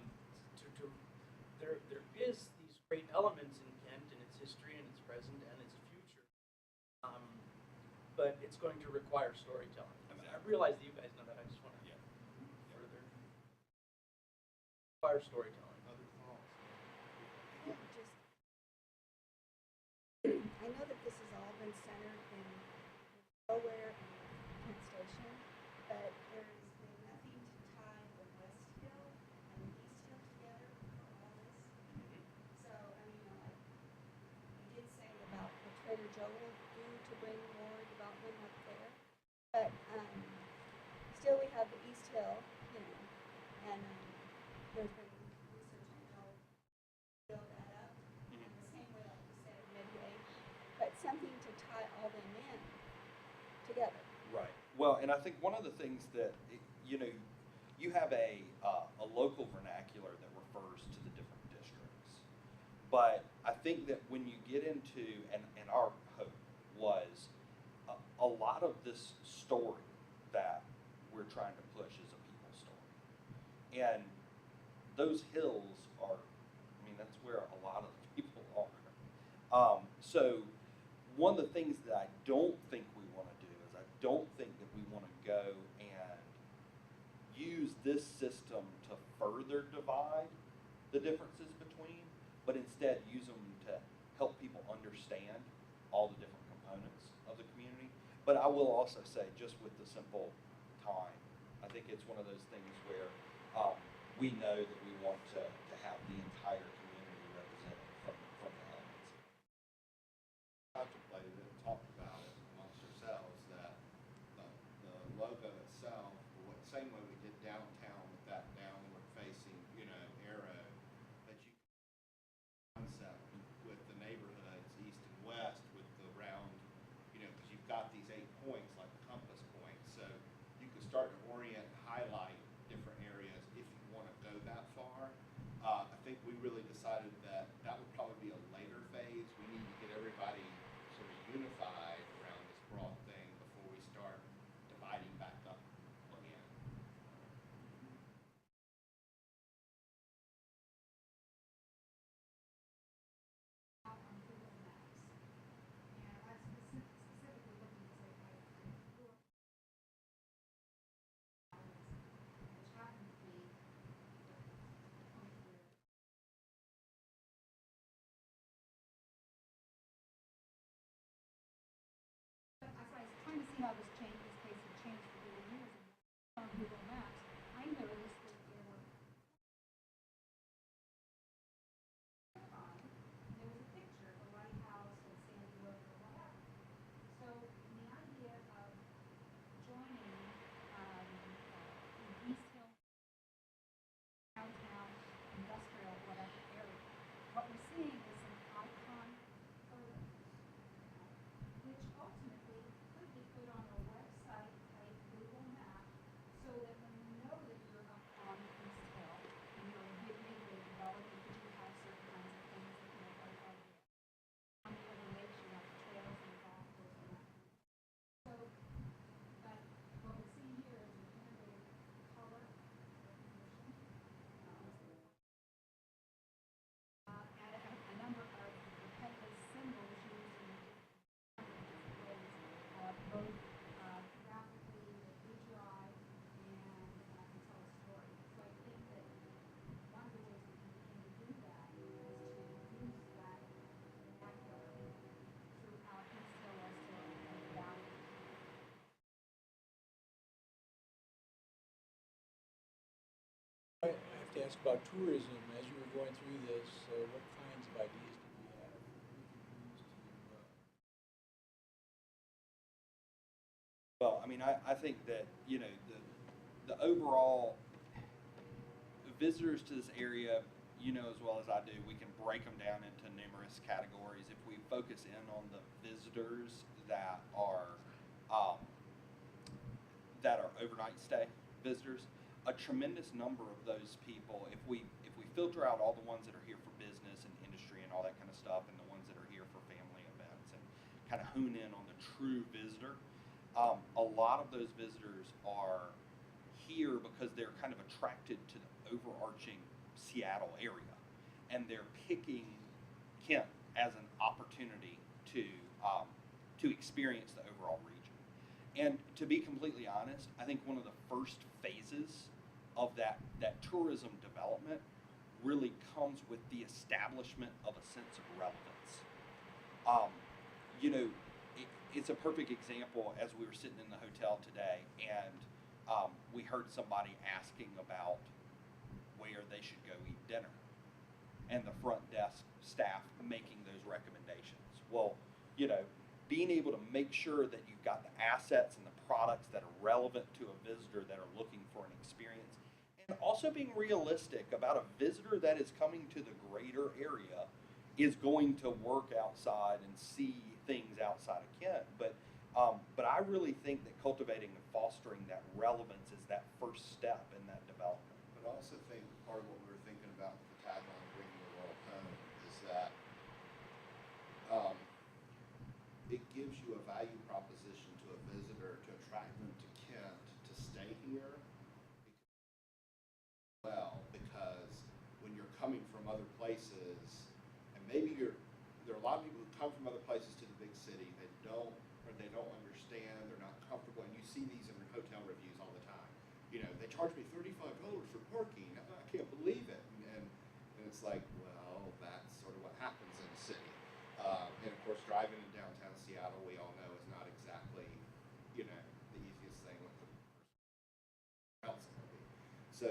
there is these great elements in Kent and its history and its present and its future, but it's going to require storytelling. I mean, I realize that you guys know that. I just want to further require storytelling. Other thoughts? I know that this has all been centered in Delaware and Kent Station, but there has been nothing to tie the West Hill and the East Hill together for all this. So, I mean, like, you did say about the Trader Joe will do to bring more development up there, but still we have the East Hill, and there's been research to help build that up. And the same way, like you said, Midway, but something to tie all them in together. Right. Well, and I think one of the things that you have a local vernacular that refers to the different districts, but I think that when you get into and our hope was a lot of this story that we're trying to push is a people story, and those hills are, I mean, that's where a lot of the people are. So one of the things that I don't think we want to do is I don't think that we want to go and use this system to further divide the differences between, but instead use them to help people understand all the different components of the community. But I will also say, just with the simple time, I think it's one of those things where we know that we want to have the entire community represented from the elements. Contemplated it and talked about it amongst ourselves that the logo itself, same way we did downtown with that downward facing, arrow, that you concept with the neighborhoods east and west with the round, because you've got these 8 points like a compass point, so you can start to orient and highlight different areas if you want to go that far. ask about tourism. As you were going through this, what kinds of ideas did you have? Well, I mean, I think that, you know, the overall visitors to this area, you know as well as I do, we can break them down into numerous categories. If we focus in on the visitors that are overnight stay visitors, a tremendous number of those people, if we filter out all the ones that are here for business and industry and all that kind of stuff, and the ones that are here for family events, and kind of hone in on the true visitor, a lot of those visitors are here because they're kind of attracted to the overarching Seattle area, and they're picking Kent as an opportunity to experience the overall region. And to be completely honest, I think one of the first phases of that tourism development really comes with the establishment of a sense of relevance. You know, it's a perfect example. As we were sitting in the hotel today, and we heard somebody asking about where they should go eat dinner, and the front desk staff making those recommendations. Well, you know, being able to make sure that you've got the assets and the products that are relevant to a visitor that are looking for an experience, and also being realistic about a visitor that is coming to the greater area is going to work outside and see things outside of Kent. But I really think that cultivating and fostering that relevance is that first step in that development. But I also think part of what we were thinking about with the tagline "Bringing the World Home" is that it gives you a value proposition to a visitor to attract them to Kent to stay here. Because when you're coming from other places, and maybe there are a lot of people who come from other places to the big city, they don't understand, they're not comfortable, and you see these in hotel reviews all the time. You know, they charge me $35 for parking. I can't believe it. And it's like, well, that's sort of what happens in a city. And of course, driving in downtown Seattle, we all know, is not exactly, you know, the easiest thing with the else it will be. So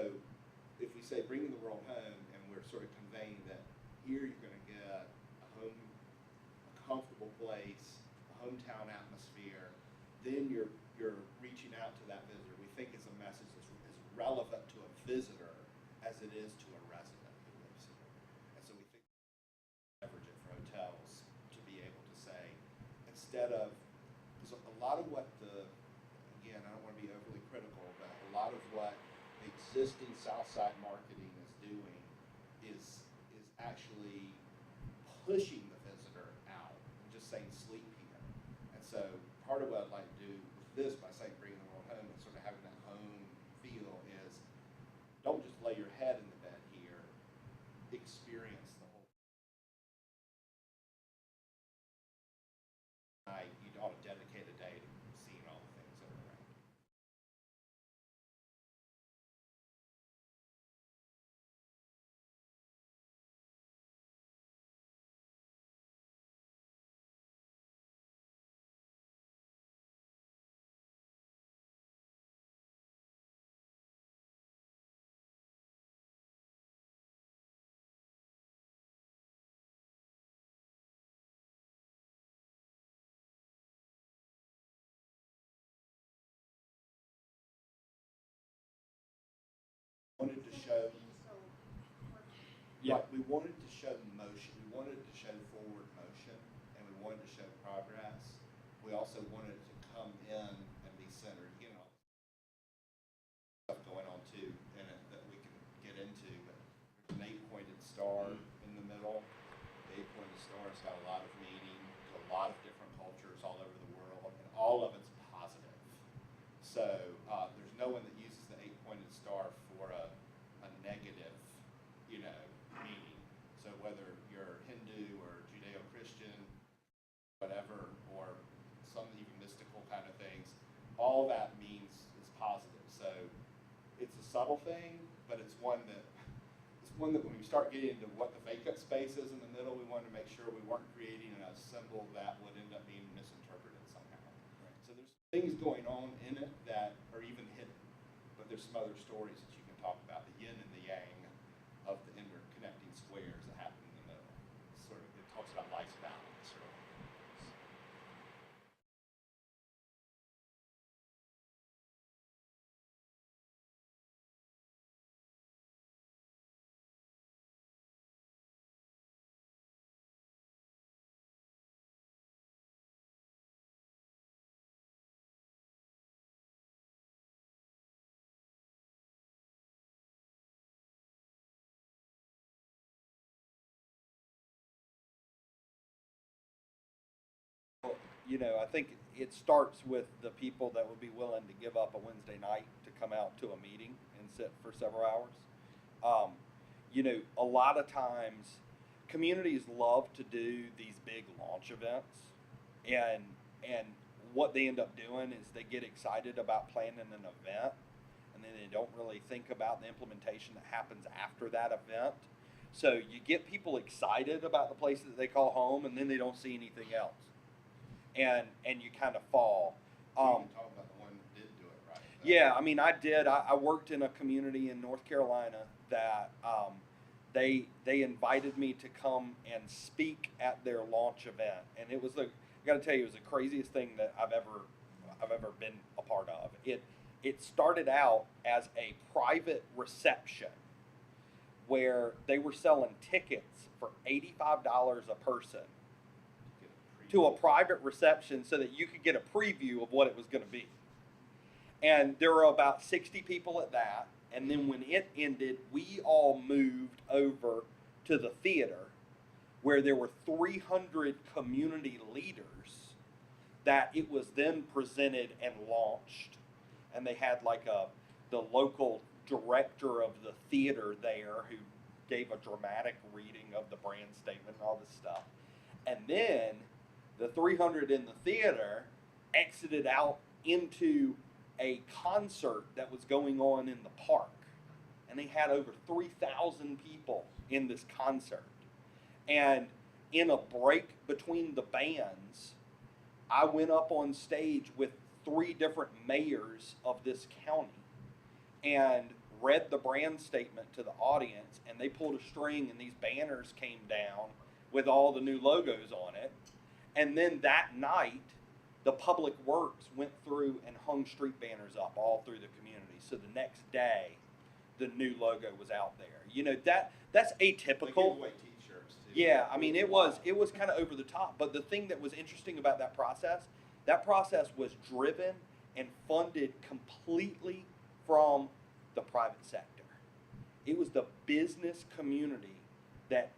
if we say bringing the world home, and we're sort of conveying that here you're going to get a home, a comfortable place, a hometown atmosphere, then you're reaching out to that visitor. We think it's a message that's as relevant to a visitor as it is to a resident who lives here. And so we think leverage it for hotels to be able to say, instead of, because a lot of what again, I don't want to be overly critical, but a lot of what existing Southside marketing is doing is actually pushing the visitor out and just saying sleep here. And so part of what I'd like to do with this, by saying bringing the world home and sort of having that home feel, is don't just lay your head in the bed here, experience the whole night. You ought to dedicate a day to seeing all the things that are around. Wanted to show, Yeah. like, we wanted to show motion. We wanted to show forward motion, and we wanted to show progress. We also wanted it to come in and be centered. You know, stuff going on too in it that we can get into. But there's an 8-pointed star in the middle. The 8-pointed star has got a lot of meaning to a lot of different cultures all over the world, and all of it's positive. So there's no one that uses the 8-pointed star for a negative, you know, meaning. So whether you're Hindu or Judeo-Christian, whatever, or some even mystical kind of things, all that means is positive. So it's a subtle thing, but it's one that when we start getting into what the vacant space is in the middle, we wanted to make sure we weren't creating a symbol that would end up being misinterpreted somehow. Right. So there's things going on in it that are even hidden, but there's some other stories that you can talk about, the yin and the yang you know, I think it starts with the people that would be willing to give up a Wednesday night to come out to a meeting and sit for several hours. You know, a lot of times communities love to do these big launch events, and what they end up doing is they get excited about planning an event, and then they don't really think about the implementation that happens after that event. So you get people excited about the place that they call home, and then they don't see anything else, and you kind of fall. We can talk about the one that did do it right. Yeah, I mean, I did. I worked in a community in North Carolina that they invited me to come and speak at their launch event, and it was the, I got to tell you, it was the craziest thing that I've ever been a part of. It started out as a private reception where they were selling tickets for $85 a person to a private reception so that you could get a preview of what it was going to be. And there were about 60 people at that. And then when it ended, we all moved over to the theater where there were 300 community leaders that it was then presented and launched. And they had like the local director of the theater there who gave a dramatic reading of the brand statement and all this stuff. And then the 300 in the theater exited out into a concert that was going on in the park. And they had over 3,000 people in this concert. And in a break between the bands, I went up on stage with 3 different mayors of this county and read the brand statement to the audience, and they pulled a string and these banners came down with all the new logos on it. And then that night, the Public Works went through and hung street banners up all through the community. So the next day, the new logo was out there. You know, that's atypical. They gave away t-shirts too. Yeah, I mean, it was kind of over the top. But the thing that was interesting about that process was driven and funded completely from the private sector. It was the business community that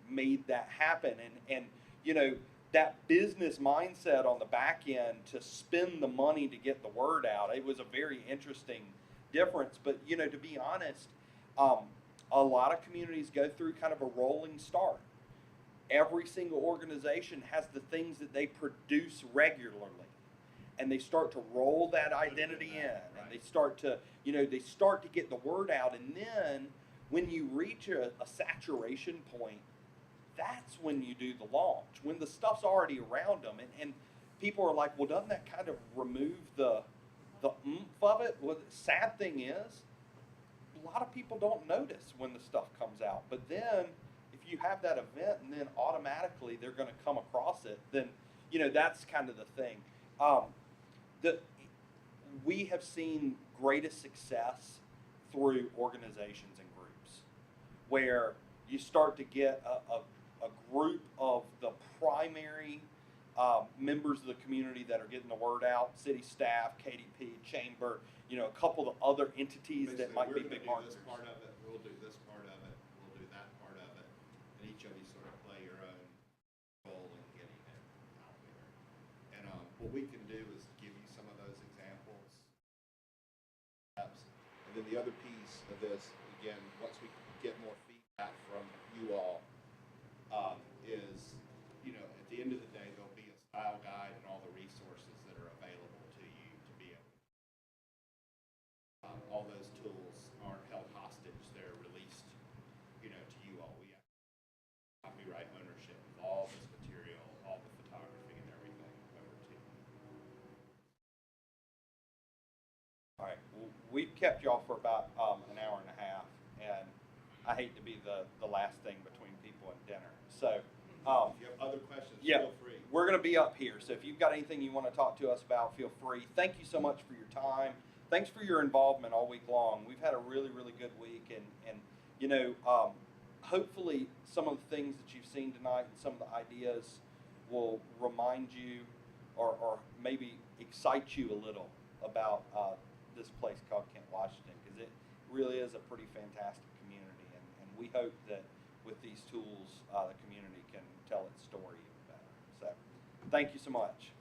made that happen. And you know, that business mindset on the back end to spend the money to get the word out, it was a very interesting difference. But you know, to be honest, a lot of communities go through kind of a rolling start. Every single organization has the things that they produce regularly, and they start to roll that identity in, and they start to, you know, they start to get the word out. And then when you reach a saturation point, that's when you do the launch, when the stuff's already around them. And people are like, well, doesn't that kind of remove the oomph of it? Well, the sad thing is, a lot of people don't notice when the stuff comes out. But then if you have that event and then automatically they're going to come across it, then, you know, that's kind of the thing. We have seen greatest success through organizations and groups where you start to get a group of the primary members of the community that are getting the word out, city staff, KDP, chamber, you know, a couple of other entities that Basically, might be we're big gonna do marketers. this part of it, we'll do this part of it, we'll do that part of it, and each of you sort of play your own role in getting it out there. And what we can do is give you some of those examples. And then the other piece of this, again, once we get more feedback from you all, is, you know, at the end of the day, there'll be a style guide and all the resources that are available to you to be able to. All those tools aren't held hostage; they're released, you know, to you all. We have copyright ownership of all this material, all the photography and everything over to you. All right, well, we've kept y'all for about an hour and a half, and I hate to be the last thing between people and dinner. So, If you have other questions, yeah, feel free. we're going to be up here. So if you've got anything you want to talk to us about, feel free. Thank you so much for your time. Thanks for your involvement all week long. We've had a really, really good week, and you know, hopefully some of the things that you've seen tonight and some of the ideas will remind you or maybe excite you a little about this place called Kent, Washington, because it really is a pretty fantastic community, and we hope that with these tools, the community can tell its story even better. So, thank you so much.